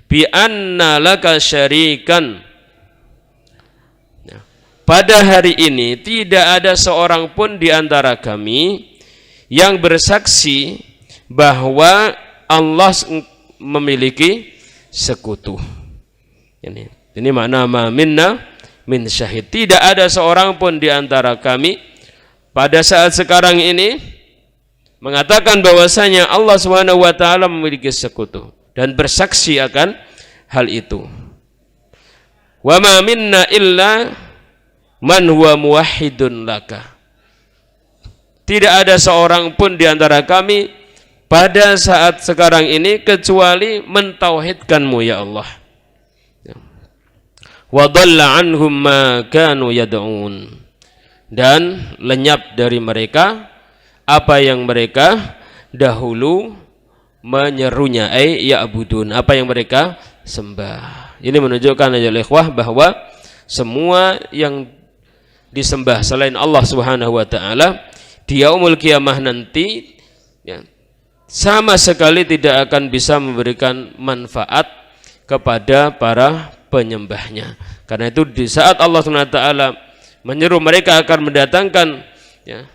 bi anna laka syarikan. Pada hari ini tidak ada seorang pun di antara kami yang bersaksi bahwa Allah memiliki sekutu. Ini makna ma minna min syahid. Tidak ada seorang pun di antara kami pada saat sekarang ini mengatakan bahwasanya Allah Subhanahu wa taala memiliki sekutu dan bersaksi akan hal itu. Wa ma minna illa man huwa muwahhidun laka. Tidak ada seorang pun di antara kami pada saat sekarang ini kecuali mentauhidkanmu ya Allah. Wa dhalla anhum ma kanu yad'un. Dan lenyap dari mereka apa yang mereka dahulu menyerunya, ya'budun, apa yang mereka sembah. Ini menunjukkan ya ikhwah bahwa semua yang disembah selain Allah Subhanahu wa taala di yaumul qiyamah nanti, ya, sama sekali tidak akan bisa memberikan manfaat kepada para penyembahnya. Karena itu di saat Allah Subhanahu wa taala menyeru mereka akan mendatangkan, ya,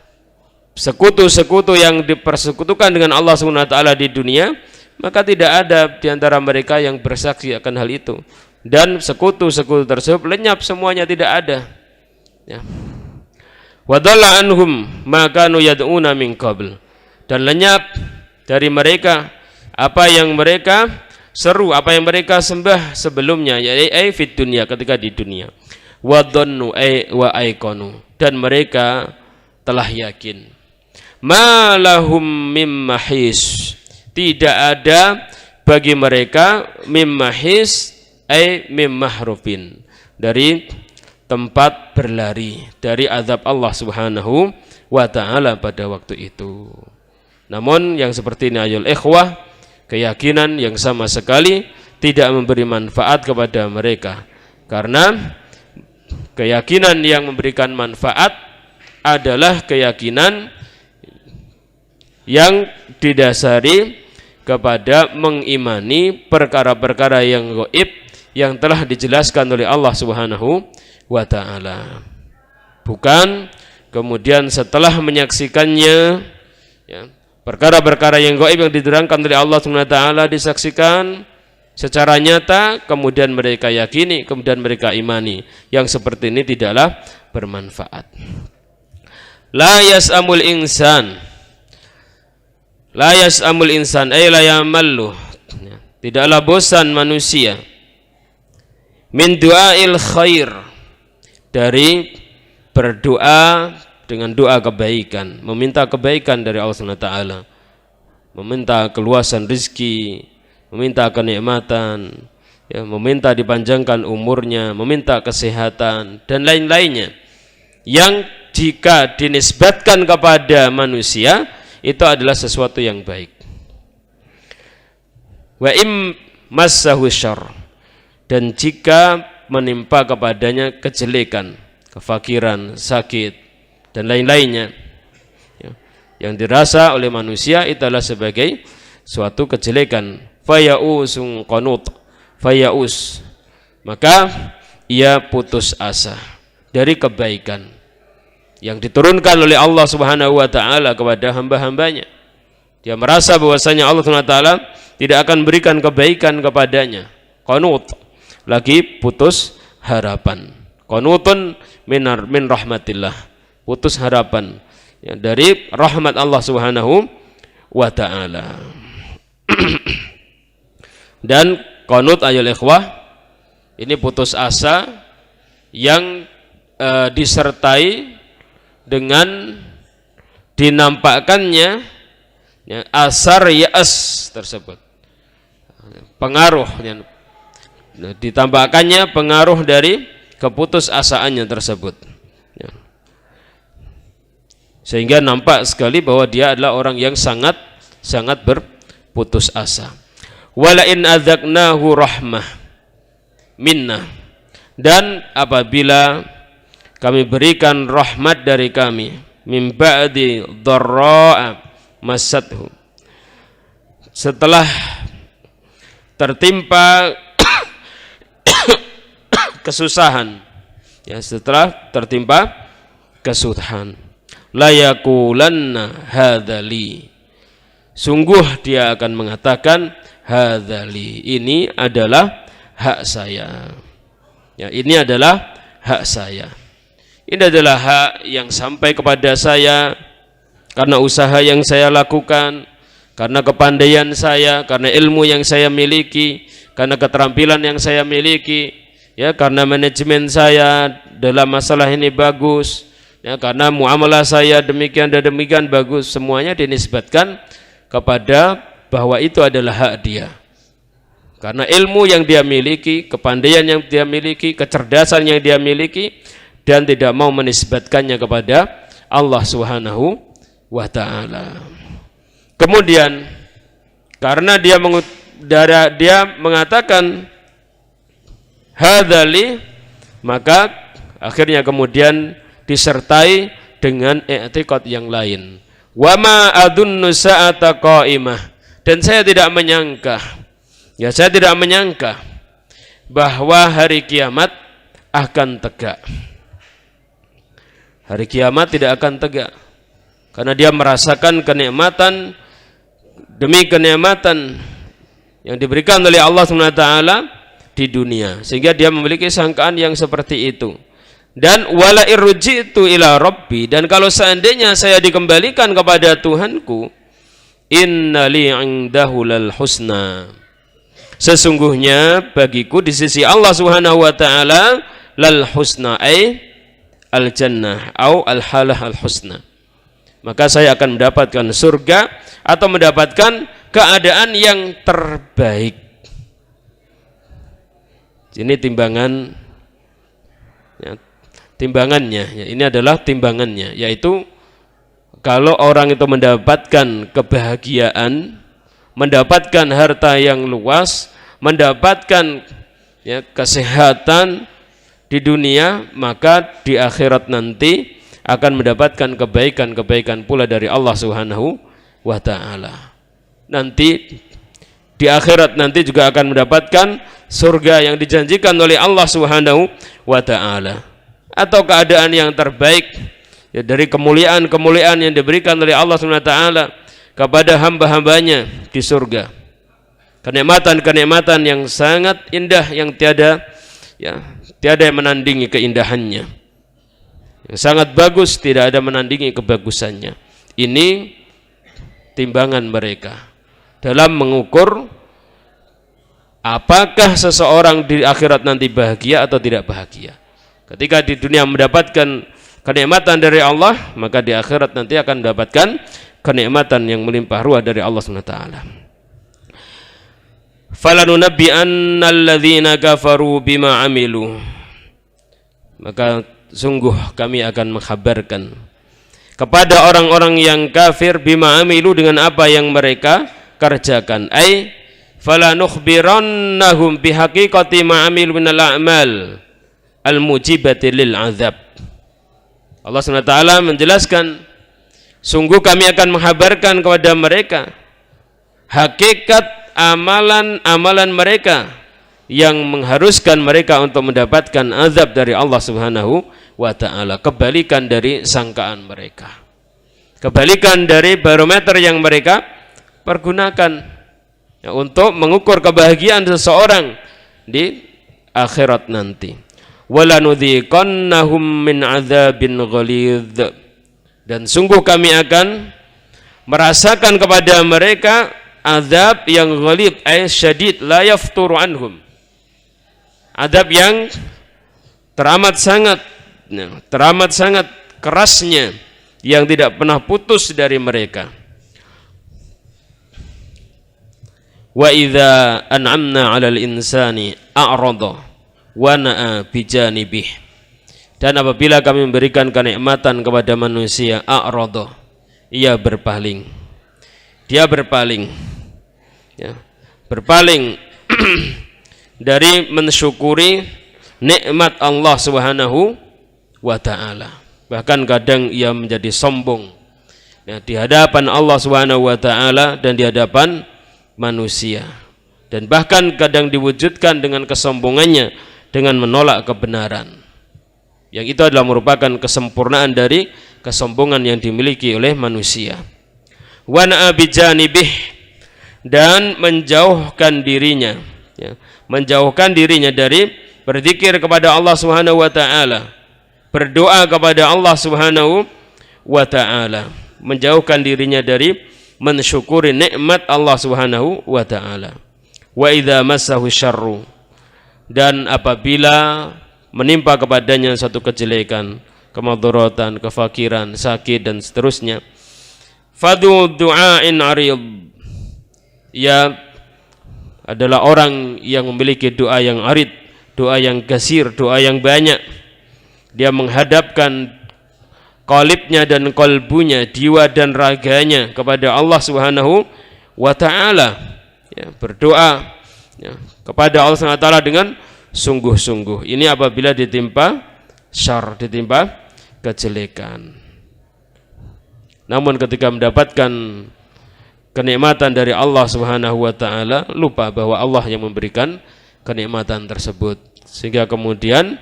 sekutu-sekutu yang dipersekutukan dengan Allah Subhanahu wa taala di dunia, maka tidak ada di antara mereka yang bersaksi akan hal itu. Dan sekutu-sekutu tersebut lenyap semuanya, tidak ada. Ya. Wa dhalla anhum ma kanu yad'una min qabl. Dan lenyap dari mereka apa yang mereka seru, apa yang mereka sembah sebelumnya, yaitu fit dunia, ketika di dunia. Wa dhannu wa aikonu, dan mereka telah yakin. Ma lahum mim mahis, tidak ada bagi mereka mim mahis mim mahrufin, dari tempat berlari dari azab Allah Subhanahu wa taala pada waktu itu. Namun yang seperti ini ayol ikhwah, keyakinan yang sama sekali tidak memberi manfaat kepada mereka, karena keyakinan yang memberikan manfaat adalah keyakinan yang didasari kepada mengimani perkara-perkara yang gaib yang telah dijelaskan oleh Allah Subhanahu wa ta'ala. Bukan kemudian setelah menyaksikannya, ya, perkara-perkara yang gaib yang diterangkan oleh Allah Subhanahu wa ta'ala disaksikan secara nyata, kemudian mereka yakini, kemudian mereka imani. Yang seperti ini tidaklah bermanfaat. La yas'amul insan, la yas'amul insan la yamallu, tidaklah bosan manusia min du'ail khair, dari berdoa dengan doa kebaikan, meminta kebaikan dari Allah Subhanahu wa taala, meminta keluasan rezeki, meminta kenikmatan, ya, meminta dipanjangkan umurnya, meminta kesehatan dan lain-lainnya yang jika dinisbatkan kepada manusia itu adalah sesuatu yang baik. Wa im massahu syarr, dan jika menimpa kepadanya kejelekan, kefakiran, sakit dan lain-lainnya, ya, yang dirasa oleh manusia itu adalah sebagai suatu kejelekan, fayausun qanut, fayaus, maka ia putus asa dari kebaikan yang diturunkan oleh Allah Subhanahu wa taala kepada hamba-hambanya. Dia merasa bahwasanya Allah Subhanahu wa taala tidak akan berikan kebaikan kepadanya. Qanut, lagi putus harapan. Qanutun min rahmatillah, putus harapan, ya, dari rahmat Allah Subhanahu wa taala. Dan qanut ayol ikhwah, ini putus asa yang disertai dengan dinampakkannya ya, asar ya'as tersebut, pengaruh ya, ditampakkannya pengaruh dari keputusasaannya tersebut ya. Sehingga nampak sekali bahwa dia adalah orang yang sangat berputus asa. Wala in adzaqnahu rahmah minna, dan apabila kami berikan rahmat dari kami, min ba'di dharra'a masathu, setelah tertimpa kesusahan ya, setelah tertimpa kesusahan, la yaqulanna hadzali, sungguh dia akan mengatakan hadzali, ini adalah hak saya ya, ini adalah hak saya, ini adalah hak yang sampai kepada saya karena usaha yang saya lakukan, karena kepandaian saya, karena ilmu yang saya miliki, karena keterampilan yang saya miliki ya, karena manajemen saya dalam masalah ini bagus ya, karena muamalah saya demikian dan demikian bagus, semuanya dinisbatkan kepada bahwa itu adalah hak dia. Karena ilmu yang dia miliki, kepandaian yang dia miliki, kecerdasan yang dia miliki, dan tidak mau menisbatkannya kepada Allah Subhanahu wa ta'ala. Kemudian karena dia mengatakan hadzali, maka akhirnya kemudian disertai dengan i'tiqad yang lain. Wa ma adunnu sa'ata qa'imah, dan saya tidak menyangka ya, saya tidak menyangka bahwa hari kiamat akan tegak. Hari kiamat tidak akan tegak karena dia merasakan kenikmatan demi kenikmatan yang diberikan oleh Allah SWT di dunia, sehingga dia memiliki sangkaan yang seperti itu. Dan wala irji'tu ila rabbi, dan kalau seandainya saya dikembalikan kepada Tuhanku, innali 'indahu lal husna, sesungguhnya bagiku di sisi Allah Subhanahu wa taala lal husna ay al jannah au al halah al husna, maka saya akan mendapatkan surga atau mendapatkan keadaan yang terbaik. Ini timbangan ya, timbangannya ya, ini adalah timbangannya, yaitu kalau orang itu mendapatkan kebahagiaan, mendapatkan harta yang luas, mendapatkan ya, kesehatan di dunia, maka di akhirat nanti akan mendapatkan kebaikan-kebaikan pula dari Allah Subhanahu wa ta'ala. Nanti di akhirat nanti juga akan mendapatkan surga yang dijanjikan oleh Allah Subhanahu wa ta'ala, atau keadaan yang terbaik ya, dari kemuliaan-kemuliaan yang diberikan oleh Allah Subhanahu wa ta'ala kepada hamba-hambanya di surga. Kenikmatan-kenikmatan yang sangat indah yang tiada yang menandingi keindahannya. Yang sangat bagus, tidak ada menandingi kebagusannya. Ini timbangan mereka dalam mengukur apakah seseorang di akhirat nanti bahagia atau tidak bahagia. Ketika di dunia mendapatkan kenikmatan dari Allah, maka di akhirat nanti akan mendapatkan kenikmatan yang melimpah ruah dari Allah SWT. Falanunabbi'anna alladhina kafaru bima amilu, maka sungguh kami akan mengkhabarkan kepada orang-orang yang kafir bima amilu, dengan apa yang mereka kerjakan. Ai falanukhbirannahum bihaqiqati ma amilu minal a'mal al-mujibati lil azab. Allah SWT menjelaskan, sungguh kami akan menghabarkan kepada mereka hakikat amalan-amalan mereka yang mengharuskan mereka untuk mendapatkan azab dari Allah Subhanahu wa ta'ala, kebalikan dari sangkaan mereka, kebalikan dari barometer yang mereka pergunakan ya, untuk mengukur kebahagiaan seseorang di akhirat nanti. Walanudhiqannahum min adzabin ghalidz, dan sungguh kami akan merasakan kepada mereka azab yang ghalidz ay syadid la yafturu anhum, azab yang teramat sangat kerasnya yang tidak pernah putus dari mereka. Wa idza an'amna 'alal insani a'rada wa na'a bijanibih. Dan apabila kami memberikan kenikmatan kepada manusia, a'rada, ia berpaling. Dia berpaling. Ya, berpaling dari mensyukuri nikmat Allah Subhanahu wa ta'ala. Bahkan kadang ia menjadi sombong, ya, di hadapan Allah Subhanahu wa ta'ala dan di hadapan manusia. Dan bahkan kadang diwujudkan dengan kesombongannya dengan menolak kebenaran. Yang itu adalah merupakan kesempurnaan dari kesombongan yang dimiliki oleh manusia. Wa na'a bijanibih, dan menjauhkan dirinya, ya, menjauhkan dirinya dari berzikir kepada Allah Subhanahu wa ta'ala, berdoa kepada Allah Subhanahu wa ta'ala, menjauhkan dirinya dari mensyukuri nikmat Allah Subhanahu wa ta'ala. Wa idza massahu syarru, dan apabila menimpa kepadanya suatu kejelekan, kemadharatan, kefakiran, sakit dan seterusnya, fadu du'ain arid, ia adalah orang yang memiliki doa yang arid, doa yang kasir, doa yang banyak. Dia menghadapkan qalibnya dan qalbunya, jiwa dan raganya kepada Allah Subhanahu wa ta'ala, ya, berdoa, ya, kepada Allah Subhanahu wa ta'ala dengan sungguh-sungguh. Ini apabila ditimpa syar, ditimpa kejelekan. Namun ketika mendapatkan kenikmatan dari Allah Subhanahu wa ta'ala, lupa bahwa Allah yang memberikan kenikmatan tersebut, sehingga kemudian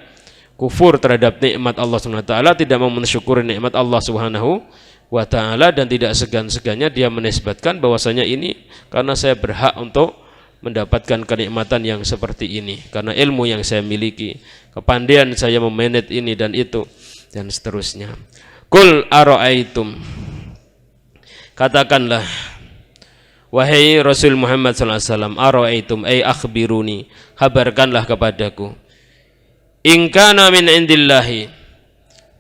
kufur terhadap nikmat Allah Subhanahu wa ta'ala, tidak mau mensyukuri nikmat Allah Subhanahu wa ta'ala, dan tidak segan-segannya dia menisbatkan bahwasanya ini karena saya berhak untuk mendapatkan kenikmatan yang seperti ini, karena ilmu yang saya miliki, kepandaian saya memanage ini dan itu dan seterusnya. Qul ara'aitum, katakanlah wahai Rasul Muhammad sallallahu alaihi wasallam, ara'aitum ay akhbiruni, kabarkanlah kepadaku, in kana min indillahi,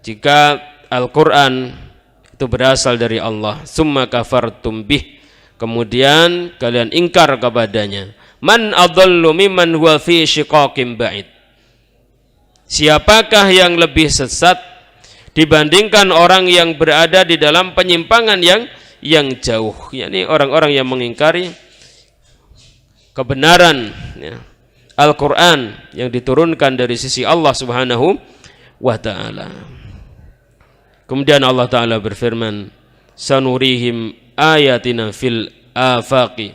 jika Al-Qur'an itu berasal dari Allah, summa kafartum bih, kemudian kalian ingkar kepadanya, man adallu mimman huwa fi shiqaqin ba'id, siapakah yang lebih sesat dibandingkan orang yang berada di dalam penyimpangan yang jauh, yakni orang-orang yang mengingkari kebenaran, ya, Al-Quran yang diturunkan dari sisi Allah Subhanahu wa ta'ala. Kemudian Allah Ta'ala berfirman, sanurihim ayatina fil afaqi,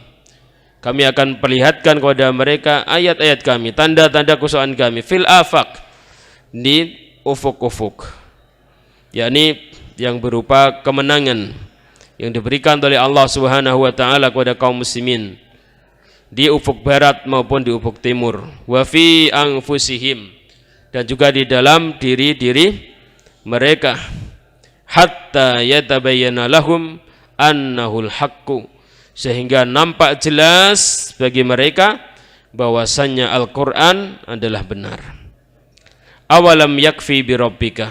kami akan perlihatkan kepada mereka ayat-ayat kami, tanda-tanda kesusahan kami, fil afaq, di ufuk-ufuk, yakni yang berupa kemenangan yang diberikan oleh Allah Subhanahu wa ta'ala kepada kaum muslimin di ufuk barat maupun di ufuk timur. Wa fi anfusihim, dan juga di dalam diri-diri mereka, hatta yatabayyana lahum annahul haqqu, sehingga nampak jelas bagi mereka bahwasannya Al-Qur'an adalah benar. Awalam yakfi bi rabbika,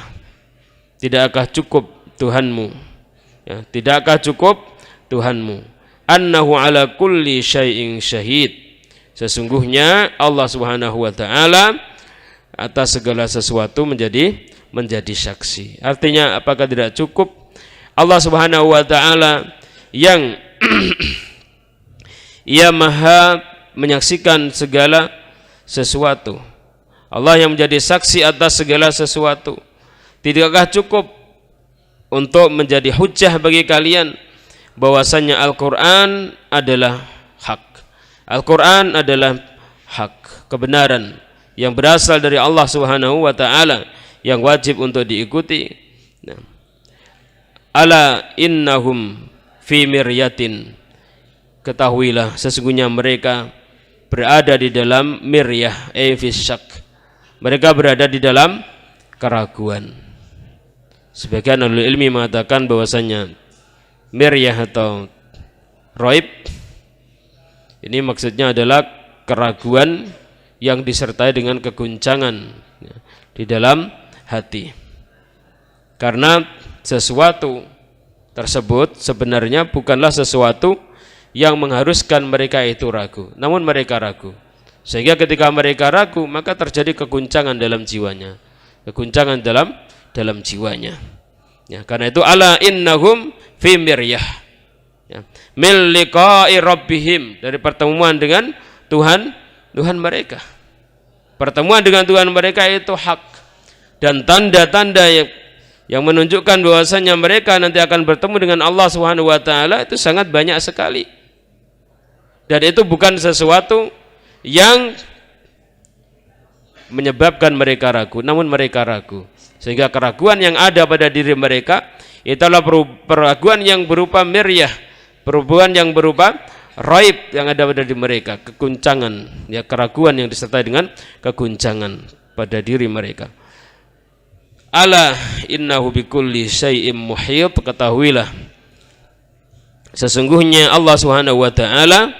tidakkah cukup Tuhanmu, ya, tidakkah cukup Tuhanmu, annahu ala kulli syai'in syahid, sesungguhnya Allah Subhanahu wa ta'ala atas segala sesuatu menjadi saksi. Artinya apakah tidak cukup Allah Subhanahu wa ta'ala yang ia maha menyaksikan segala sesuatu, Allah yang menjadi saksi atas segala sesuatu, tidakkah cukup untuk menjadi hujjah bagi kalian bahwasannya Al-Quran adalah hak, Al-Quran adalah hak, kebenaran yang berasal dari Allah Subhanahu wa ta'ala yang wajib untuk diikuti. Nah, ala innahum fi miryatin, ketahuilah sesungguhnya mereka berada di dalam miryah, fi syak, mereka berada di dalam keraguan. Sebagian ahli ilmi mengatakan bahwasanya miryah atau raib ini maksudnya adalah keraguan yang disertai dengan keguncangan, ya, di dalam hati. Karena sesuatu tersebut sebenarnya bukanlah sesuatu yang mengharuskan mereka itu ragu, namun mereka ragu. Sehingga ketika mereka ragu, maka terjadi keguncangan dalam jiwanya, keguncangan dalam jiwanya. Ya, karena itu ala innahum fi miryah, ya, min liqa'i rabbihim, dari pertemuan dengan Tuhan mereka. Pertemuan dengan Tuhan mereka itu hak, dan tanda-tanda yang menunjukkan bahwasanya mereka nanti akan bertemu dengan Allah Subhanahu wa taala itu sangat banyak sekali. Dan itu bukan sesuatu yang menyebabkan mereka ragu, namun mereka ragu. Sehingga keraguan yang ada pada diri mereka itulah keraguan yang berupa miryah, keraguan yang berupa raib yang ada pada diri mereka, keguncangan, ya, keraguan yang disertai dengan keguncangan pada diri mereka. Ala innahu bikulli syai'im muhit, ketahuilah sesungguhnya Allah Subhanahu wa taala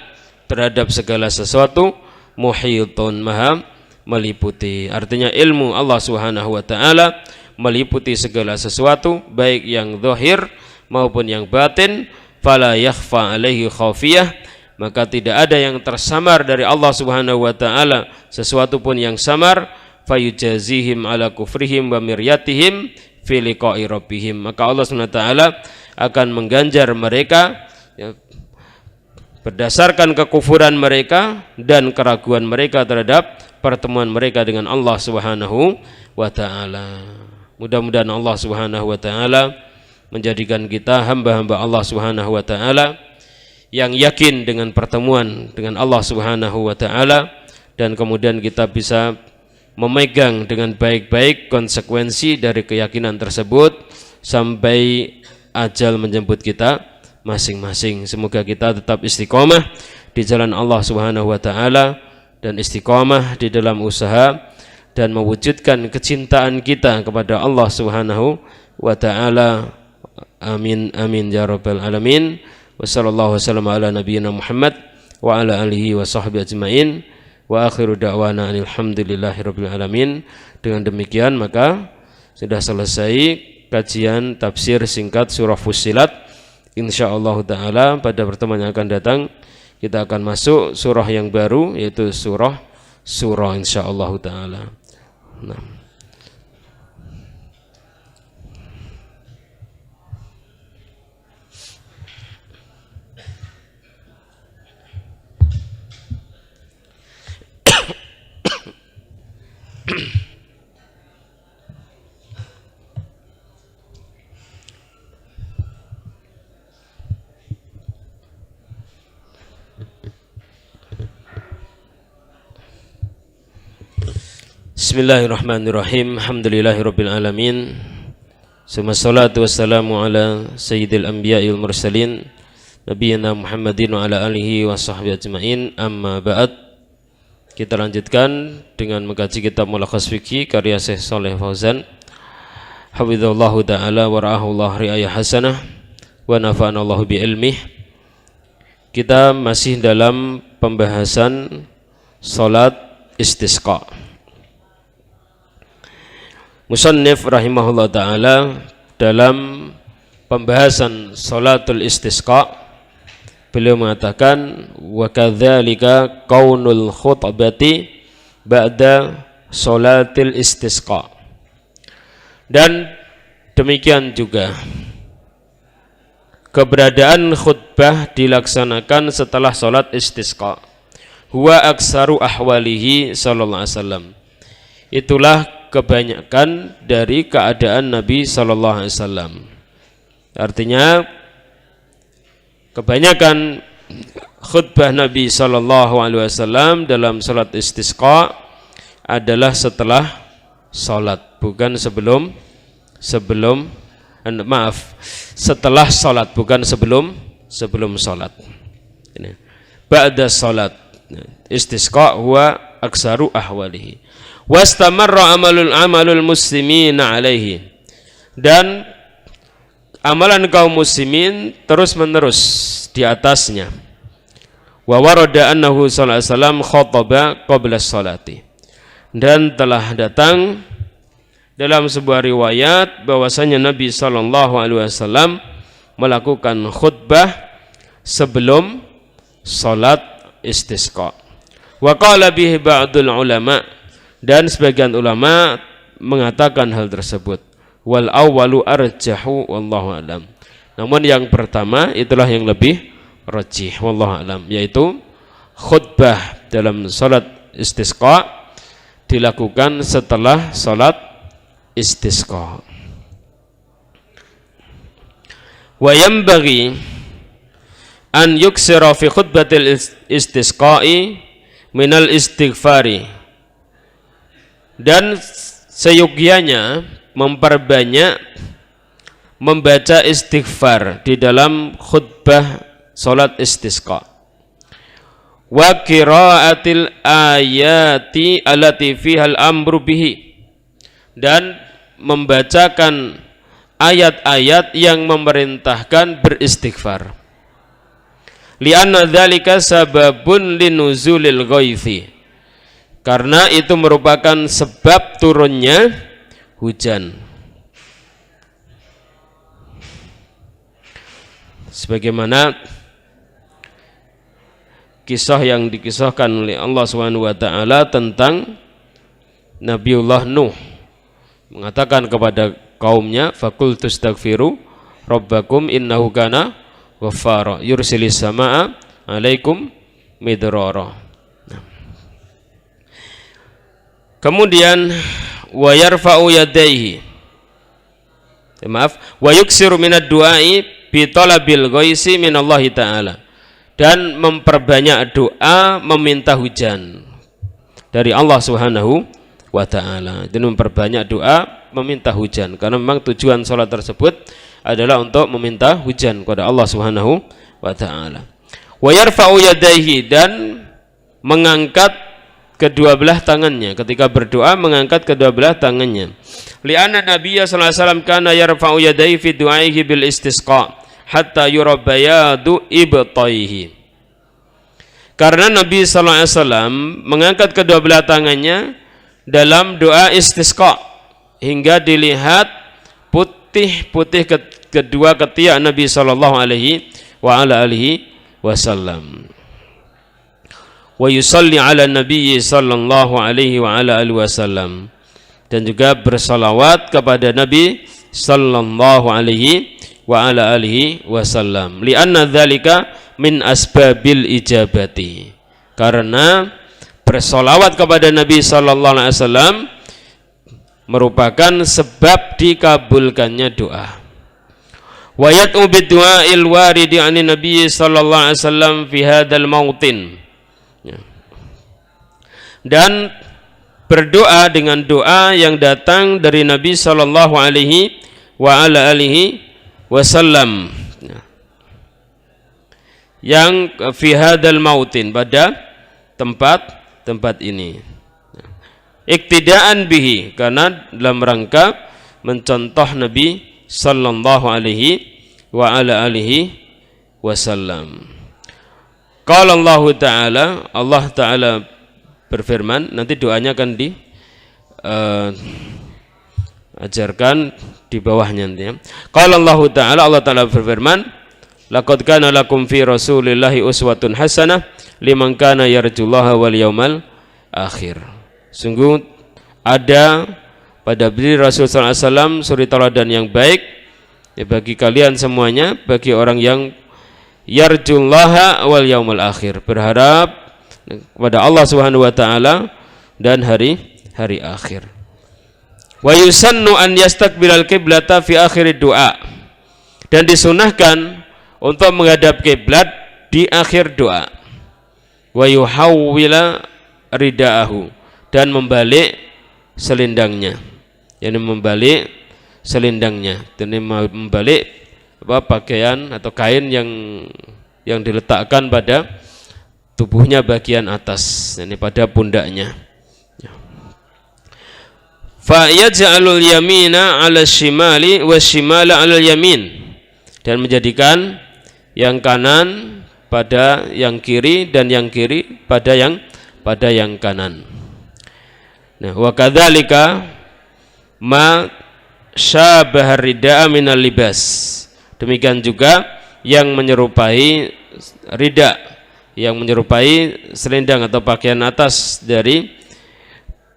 terhadap segala sesuatu muhitun, maha meliputi. Artinya ilmu Allah Subhanahu wa taala meliputi segala sesuatu, baik yang zahir maupun yang batin. Fala yakhfa alaihi khafiyah, maka tidak ada yang tersamar dari Allah Subhanahu wa taala, sesuatu pun yang samar. Fayujazihim ala kufrihim wa miryatihim fi liqa'i rabbihim, maka Allah Subhanahu wa taala akan mengganjar mereka, ya, berdasarkan kekufuran mereka dan keraguan mereka terhadap pertemuan mereka dengan Allah Subhanahu wa taala. Mudah-mudahan Allah Subhanahu wa taala menjadikan kita hamba-hamba Allah Subhanahu wa taala yang yakin dengan pertemuan dengan Allah Subhanahu wa taala, dan kemudian kita bisa memegang dengan baik-baik konsekuensi dari keyakinan tersebut sampai ajal menjemput kita masing-masing. Semoga kita tetap istiqomah di jalan Allah Subhanahu wa taala dan istiqomah di dalam usaha dan mewujudkan kecintaan kita kepada Allah Subhanahu wa taala. Amin amin ya rabbal alamin. Wassallallahu wasallam ala nabiyyina Muhammad wa ala alihi wa sahbihi ajmain. Wa akhiru da'wana alhamdulillahirabbil alamin. Dengan demikian maka sudah selesai kajian tafsir singkat surah Fussilat. Insyaallah taala pada pertemuan yang akan datang kita akan masuk surah yang baru, yaitu surah insyaallah taala. Nah. Bismillahirrahmanirrahim. Alhamdulillahirabbil alamin. Wassalatu wassalamu ala sayyidil anbiya'il mursalin nabiyina Muhammadin wa ala alihi wa sahbihi ajmain. Amma ba'd. Kita lanjutkan dengan mengkaji kitab Mulakhas Fiqh karya Syekh Shalih Fauzan hafizallahu taala wa ra'ahullah ri'ayah hasanah wa nafa'anallahu bi ilmih. Kita masih dalam pembahasan salat istisqa. Musannif rahimahullah ta'ala dalam pembahasan salatul istisqa beliau mengatakan wa kadzalika qaunul khutbati ba'da salatil istisqa, dan demikian juga keberadaan khutbah dilaksanakan setelah salat istisqa. Huwa aksaru ahwalihi sallallahu alaihi wasallam, itulah kebanyakan dari keadaan Nabi sallallahu alaihi wasallam. Artinya kebanyakan khutbah Nabi sallallahu alaihi wasallam dalam salat istisqa adalah setelah salat, bukan setelah salat, bukan sebelum salat. Ini ba'da salat. Istisqa huwa aksaru ahwalihi. Wastamarra amalul muslimina alaihi, dan amalan kaum muslimin terus menerus di atasnya. Wa warada annahu sallallahu alaihi wasallam khataba qabla salati, dan telah datang dalam sebuah riwayat bahwasanya Nabi sallallahu alaihi wasallam melakukan khutbah sebelum salat istisqa. Wa qala bihi ba'dul ulama, dan sebagian ulama mengatakan hal tersebut. Wal awwalu arjahu wallahu alam. Namun yang pertama itulah yang lebih rajih wallahu alam, yaitu khutbah dalam salat istisqa dilakukan setelah salat istisqa. Wa yanbaghi an yuksira fi khutbatil istisqa'i minal istighfari, dan seyogyanya memperbanyak membaca istighfar di dalam khutbah salat istisqa. Wa qiraatil ayati allati fihal amru bihi, dan membacakan ayat-ayat yang memerintahkan beristighfar. Li'anna dzalika sababun linuzulil ghaithi, karena itu merupakan sebab turunnya hujan. Sebagaimana kisah yang dikisahkan oleh Allah Subhanahu wa taala tentang Nabiullah Nuh mengatakan kepada kaumnya, faqul tastaghfiru rabbakum innahu kana ghaffara yursilis samaa alaikum midrara. Kemudian wa yarfa'u yadayhi, wa yuksiru minad du'ai bi talabil ghaisi minallahi ta'ala, dan memperbanyak doa meminta hujan dari Allah Subhanahu wa ta'ala. Dan memperbanyak doa meminta hujan, karena memang tujuan salat tersebut adalah untuk meminta hujan kepada Allah Subhanahu wa ta'ala. Wa yarfa'u yadayhi, dan mengangkat kedua belah tangannya ketika berdoa, mengangkat kedua belah tangannya. Li'anna Nabiyya sallallahu alaihi wasallam kana yarfa'u yadayhi fi du'aihi bil istisqa hatta yura bayadu ibtaihi. Karena Nabi sallallahu alaihi wasallam mengangkat kedua belah tangannya dalam doa istisqa hingga dilihat putih-putih kedua ketiak Nabi sallallahu alaihi wa ala alihi wasallam. Wa yusalli ala Nabi sallallahu alaihi wa ala alihi wasallam, dan juga bersalawat kepada Nabi sallallahu alaihi wa ala alihi wasallam. Li'anna dzalika min asbabil ijabati, karena bersalawat kepada Nabi sallallahu alaihi wasallam merupakan sebab dikabulkannya doa. Wa yat'u bid-du'a'il waridi 'ani Nabi sallallahu alaihi wasallam fi hadzal mautin, dan berdoa dengan doa yang datang dari Nabi sallallahu alaihi wa ala alihi wasallam yang fi hadzal mautin, pada tempat ini. Iktidaan bihi, karena dalam rangka mencontoh Nabi sallallahu alaihi wa ala alihi wasallam. Qala Allah Ta'ala, Allah Ta'ala berfirman, nanti doanya akan ajarkan di bawahnya nanti ya. Qala Allah Ta'ala, Allah Ta'ala berfirman, laqad kana lakum fi rasulillahi uswatun hasanah liman kana yarjullaha wal yawmal akhir. Sungguh ada pada diri Rasul sallallahu alaihi wasallam suri teladan yang baik ya, bagi kalian semuanya, bagi orang yang yarjullaha wal yawmal akhir, berharap kepada Allah Subhanahu wa taala dan hari akhir. Wa yusannu an yastaqbilal qiblata fi akhir doa, dan disunahkan untuk menghadap kiblat di akhir doa. Wa yuhawwila ridaahu, dan membalik selendangnya, yakni membalik selendangnya, dan membalik pakaian atau kain yang diletakkan pada tubuhnya bagian atas, yakni pada pundaknya. Fa yaj'alul yamina 'ala shimali wasyimala 'ala yamin, dan menjadikan yang kanan pada yang kiri dan yang kiri pada yang kanan. Nah, wa kadzalika ma syabahar rida'a minal libas. Demikian juga yang menyerupai rida, yang menyerupai selendang atau pakaian atas dari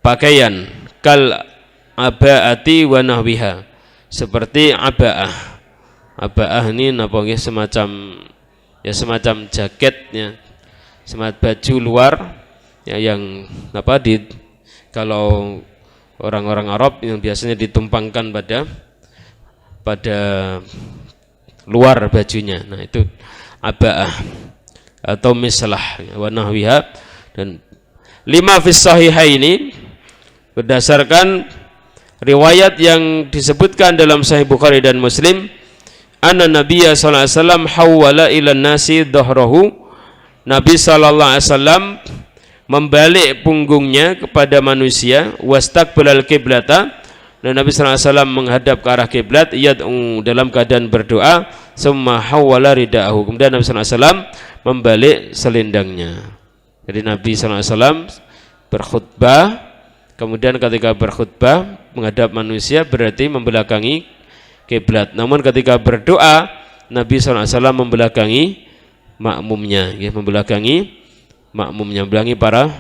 pakaian, kal aba'ati wa nahwiha, seperti aba'ah. Aba'ah ini napa nggih, semacam jaketnya, semacam baju luar ya, yang apa kalau orang-orang Arab yang biasanya ditumpangkan pada luar bajunya. Nah, itu aba'ah atau mislah wa nahwiha. Dan lima fis sahihaini, berdasarkan riwayat yang disebutkan dalam Sahih Bukhari dan Muslim, anna Nabiyya sallallahu alaihi wasallam hawwala ila nasi dhahrahu, Nabi sallallahu alaihi wasallam membalik punggungnya kepada manusia, wastaqbalal qiblata, dan Nabi sallallahu alaihi wasallam menghadap ke arah kiblat, yad'u, dalam keadaan berdoa, summa hawwala ridaahu, kemudian Nabi sallallahu alaihi wasallam membalik selendangnya. Jadi Nabi sallallahu alaihi wasallam berkhutbah, kemudian ketika berkhutbah menghadap manusia berarti membelakangi kiblat. Namun ketika berdoa Nabi sallallahu alaihi wasallam membelakangi makmumnya, ya, membelakangi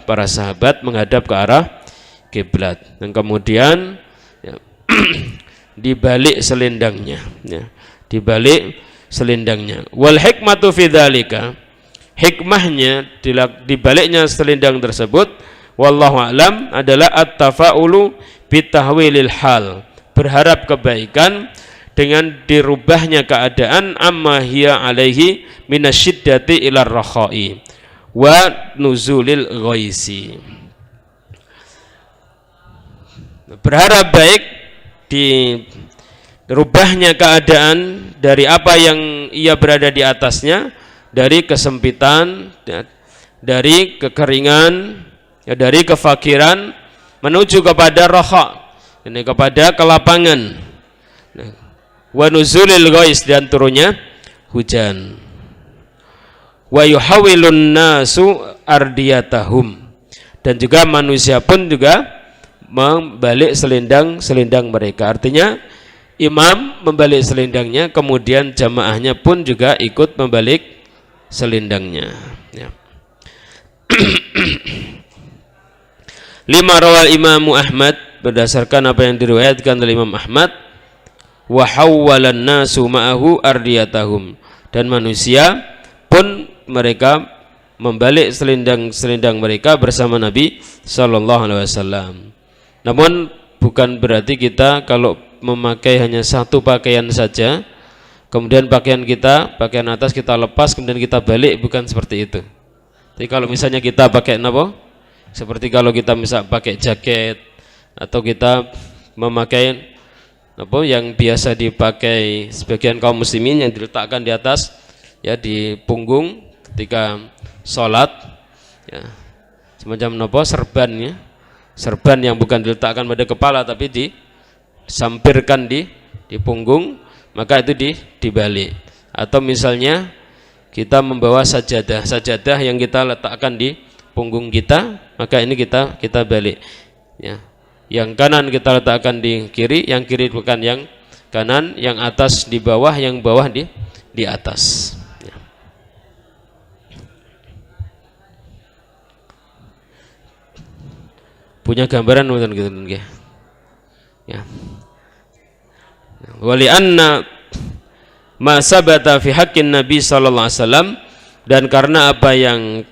para sahabat menghadap ke arah kiblat. Dan kemudian ya, dibalik selendangnya, ya, dibalik selendangnya. Wal hikmatu fi dzalika, hikmahnya dibaliknya selendang tersebut, wallahu alam, adalah at-tafa'ulu bitahwilil hal, berharap kebaikan dengan dirubahnya keadaan, amma hiya alaihi minasyiddati ilar rakhai wa nuzulil ghaisi. Berharap baik dirubahnya keadaan dari apa yang ia berada di atasnya, dari kesempitan, dari kekeringan, ya, dari kefakiran, menuju kepada raha, ini kepada kelapangan, wa nuzulil ghais, dan turunnya hujan, wa yuhawilun nasu ardiyatahum, dan juga manusia pun juga membalik selendang mereka. Artinya imam membalik selendangnya, kemudian jamaahnya pun juga ikut membalik selendangnya, ya. Lima rawal Imam Ahmad, berdasarkan apa yang diriwayatkan oleh Imam Ahmad, wa hawwalan nasu ma'ahu ardiyatahum, dan manusia pun mereka membalik selendang mereka bersama Nabi sallallahu alaihi wasallam. Namun bukan berarti kita kalau memakai hanya satu pakaian saja, kemudian pakaian atas kita lepas kemudian kita balik, bukan seperti itu. Jadi kalau misalnya kita pakai apa? Seperti kalau kita misal pakai jaket, atau kita memakai apa yang biasa dipakai sebagian kaum muslimin yang diletakkan di atas, ya, di punggung ketika sholat, ya, semacam apa, serban, ya, serban yang bukan diletakkan pada kepala tapi disampirkan di punggung, maka itu dibalik. Atau misalnya kita membawa sajadah yang kita letakkan di punggung kita, maka ini kita balik, ya. Yang kanan kita letakkan di kiri, yang kiri bukan yang kanan, yang atas di bawah, yang bawah di atas, ya. Punya gambaran gitu, ya. Wali anna ma sabata fi haqqin Nabi sallallahu alaihi wasallam, dan karena apa yang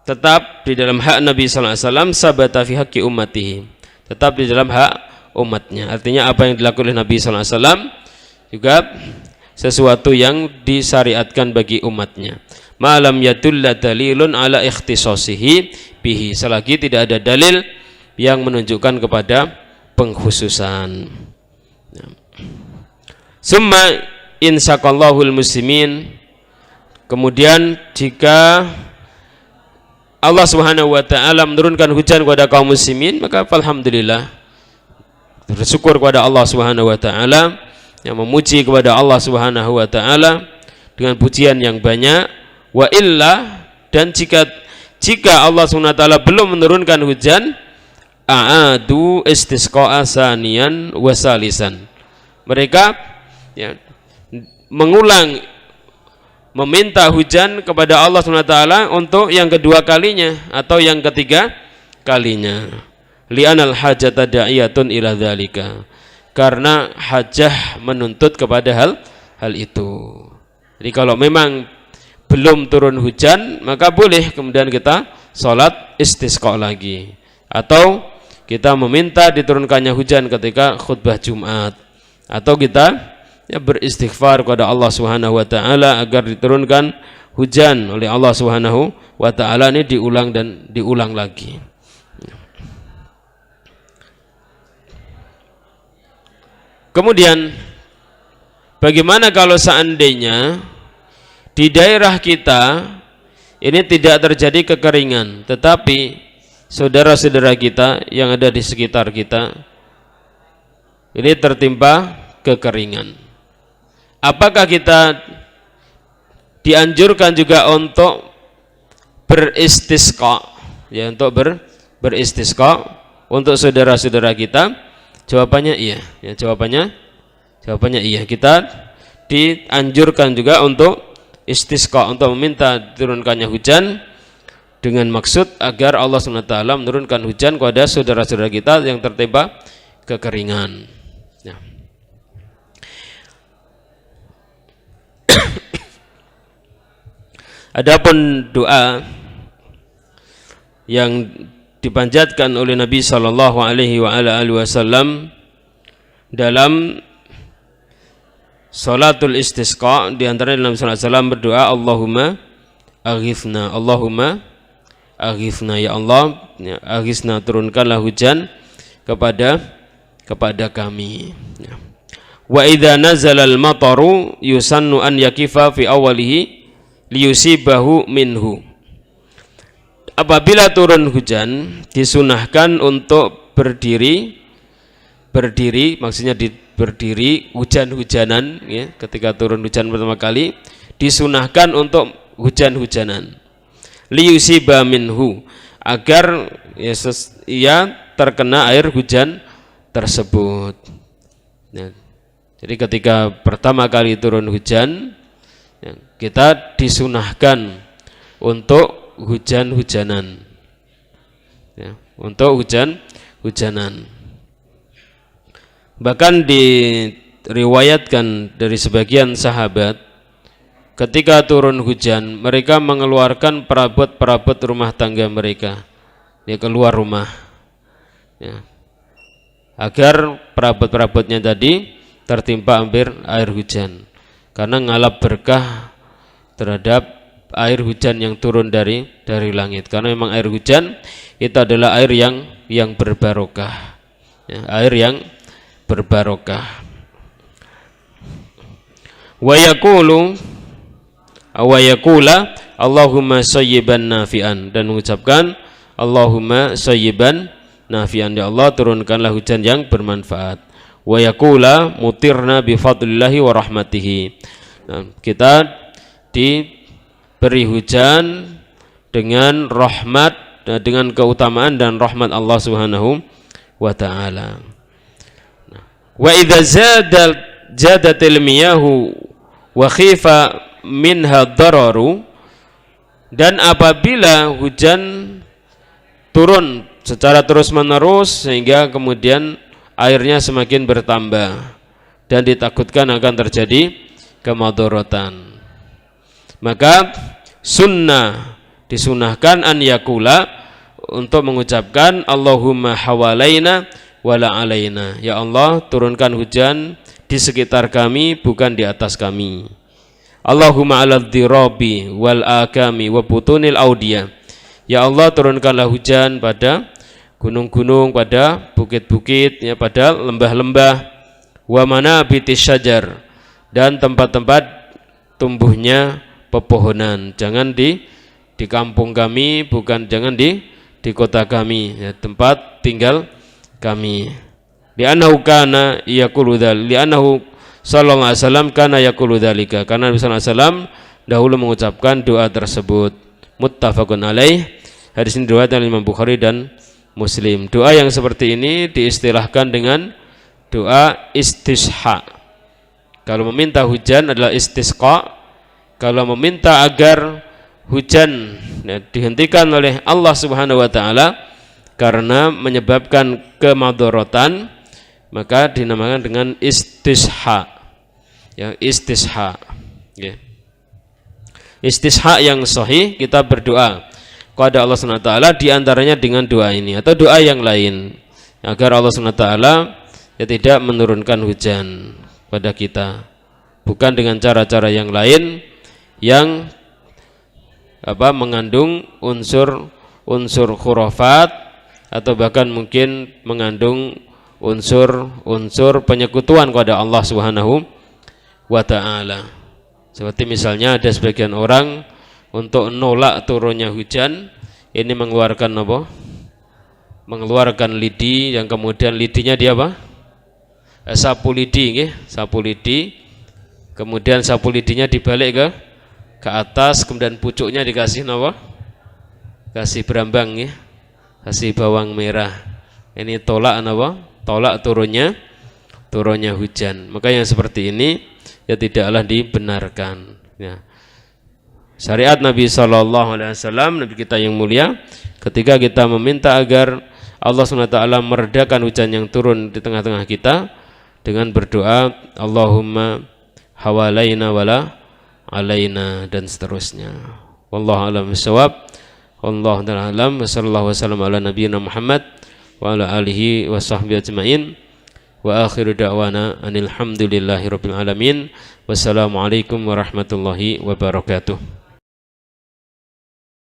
tetap di dalam hak Nabi sallallahu alaihi wasallam, sabata fi haqqi ummatihi, tetap di dalam hak umatnya. Artinya apa yang dilakukan oleh Nabi sallallahu alaihi wasallam juga sesuatu yang disyariatkan bagi umatnya. Ma'lam yadulla dalilun ala ikhtisasihi bihi, selagi tidak ada dalil yang menunjukkan kepada pengkhususan. Summa insaqallahul muslimin, kemudian jika Allah Subhanahu wa taala menurunkan hujan kepada kaum muslimin, maka alhamdulillah, bersyukur kepada Allah Subhanahu wa taala, yang memuji kepada Allah Subhanahu wa taala dengan pujian yang banyak. Wa illa, dan jika Allah Subhanahu wa taala belum menurunkan hujan, a'adu istisqa'a saniyan wa salisan. Mereka ya, mengulang meminta hujan kepada Allah SWT untuk yang kedua kalinya atau yang ketiga kalinya. Li'anal hajata da'iyatun ila dzalika. Karena hajah menuntut kepada hal itu. Jadi kalau memang belum turun hujan, maka boleh kemudian kita sholat istisqa lagi. Atau kita meminta diturunkannya hujan ketika khutbah Jumat. Atau kita ya beristighfar kepada Allah Subhanahu wa taala agar diturunkan hujan oleh Allah Subhanahu wa taala. Ini diulang dan diulang lagi. Kemudian bagaimana kalau seandainya di daerah kita ini tidak terjadi kekeringan, tetapi saudara-saudara kita yang ada di sekitar kita ini tertimpa kekeringan. Apakah kita dianjurkan juga untuk beristisqa, ya, untuk beristisqa untuk saudara-saudara kita? Jawabannya iya, ya, jawabannya iya. Kita dianjurkan juga untuk istisqa, untuk meminta turunkannya hujan dengan maksud agar Allah SWT menurunkan hujan kepada saudara-saudara kita yang tertimpa kekeringan. Ya. Adapun doa yang dipanjatkan oleh Nabi sallallahu alaihi wasallam dalam salatul istisqa, di antara Nabi sallallahu alaihi wasallam berdoa, Allahumma aghithna, ya Allah, ya, aghithna, turunkanlah hujan kepada kami. Ya. Wa idza nazala al-mataru yusannu an yakifa fi awwalihi liyusibahu minhu. Apabila turun hujan disunahkan untuk berdiri, maksudnya berdiri hujan-hujanan, ya, ketika turun hujan pertama kali disunahkan untuk hujan-hujanan, liyusiba minhu, agar ia terkena air hujan tersebut. Ya. Jadi ketika pertama kali turun hujan, ya, kita disunahkan untuk hujan-hujanan, ya, untuk hujan-hujanan. Bahkan diriwayatkan dari sebagian sahabat, ketika turun hujan mereka mengeluarkan perabot-perabot rumah tangga mereka, ya, keluar rumah, ya, agar perabot-perabotnya tadi tertimpa air hujan, karena ngalap berkah terhadap air hujan yang turun dari langit. Karena memang air hujan itu adalah air yang berbarokah, ya, air yang berbarokah. Wa yaqula Allahumma sayyiban nafi'an, dan mengucapkan Allahumma sayyiban nafi'an, ya Allah, turunkanlah hujan yang bermanfaat. Wa yaqula mutirna bi fadlillahi wa rahmatihi. Nah, kita diberi hujan dengan rahmat, dengan keutamaan dan rahmat Allah Subhanahu wa taala. Wa idza zadatil miyahu wa khifa minha dararu, dan apabila hujan turun secara terus-menerus sehingga kemudian airnya semakin bertambah dan ditakutkan akan terjadi kemadharatan, maka disunahkan an yakula, untuk mengucapkan Allahumma hawalaina wala alaina, ya Allah, turunkan hujan di sekitar kami, bukan di atas kami. Allahumma ala dhirabi wal akami wa butunil audiyah, ya Allah, turunkanlah hujan pada gunung-gunung, pada bukit-bukit, ya, pada lembah-lembah, wa manabitis syajar, dan tempat-tempat tumbuhnya pepohonan. Jangan di kampung kami, jangan di kota kami, ya, tempat tinggal kami. Li'annahu kana yaqulu dzalika, li'annahu sallallahu alaihi wasallam kana yaqulu dzalika, karena Nabi sallallahu alaihi wasallam dahulu mengucapkan doa tersebut. Muttafaqun alaih. Hadis ini diriwayatkan oleh Imam Bukhari dan muslim. Doa yang seperti ini diistilahkan dengan doa istisqa. Kalau meminta hujan adalah istisqa. Kalau meminta agar hujan dihentikan oleh Allah Subhanahu wa taala karena menyebabkan kemadharatan, maka dinamakan dengan istisqa. Ya, istisqa. Ya. Istisqa yang sahih, kita berdoa kepada Allah Subhanahu wa taala di antaranya dengan doa ini atau doa yang lain agar Allah Subhanahu wa taala ya tidak menurunkan hujan pada kita, bukan dengan cara-cara yang lain yang mengandung unsur khurafat atau bahkan mungkin mengandung unsur penyekutuan kepada Allah Subhanahu wa taala. Seperti misalnya ada sebagian orang untuk nolak turunnya hujan, ini mengeluarkan apa? Mengeluarkan lidi yang kemudian lidinya dia apa? Sapu lidi, nggih, sapu lidi. Kemudian sapu lidinya dibalik ke atas, kemudian pucuknya dikasih apa? Kasih berambang, nggih. Kasih bawang merah. Ini tolak apa? Tolak turunnya hujan. Maka yang seperti ini ya tidaklah dibenarkan. Ya. Syariat Nabi SAW, Nabi kita yang mulia, ketika kita meminta agar Allah SWT meredakan hujan yang turun di tengah-tengah kita dengan berdoa Allahumma hawalaina wala alaina dan seterusnya. Wallahu a'lam bishawab. Wallahu ta'ala a'lam. Wassallallahu wasallam ala nabiyyina Muhammad wa ala alihi wa sahbihi ajma'in. Wa akhiru da'wana anil hamdulillahi rabbil alamin. Wassalamualaikum warahmatullahi wabarakatuh.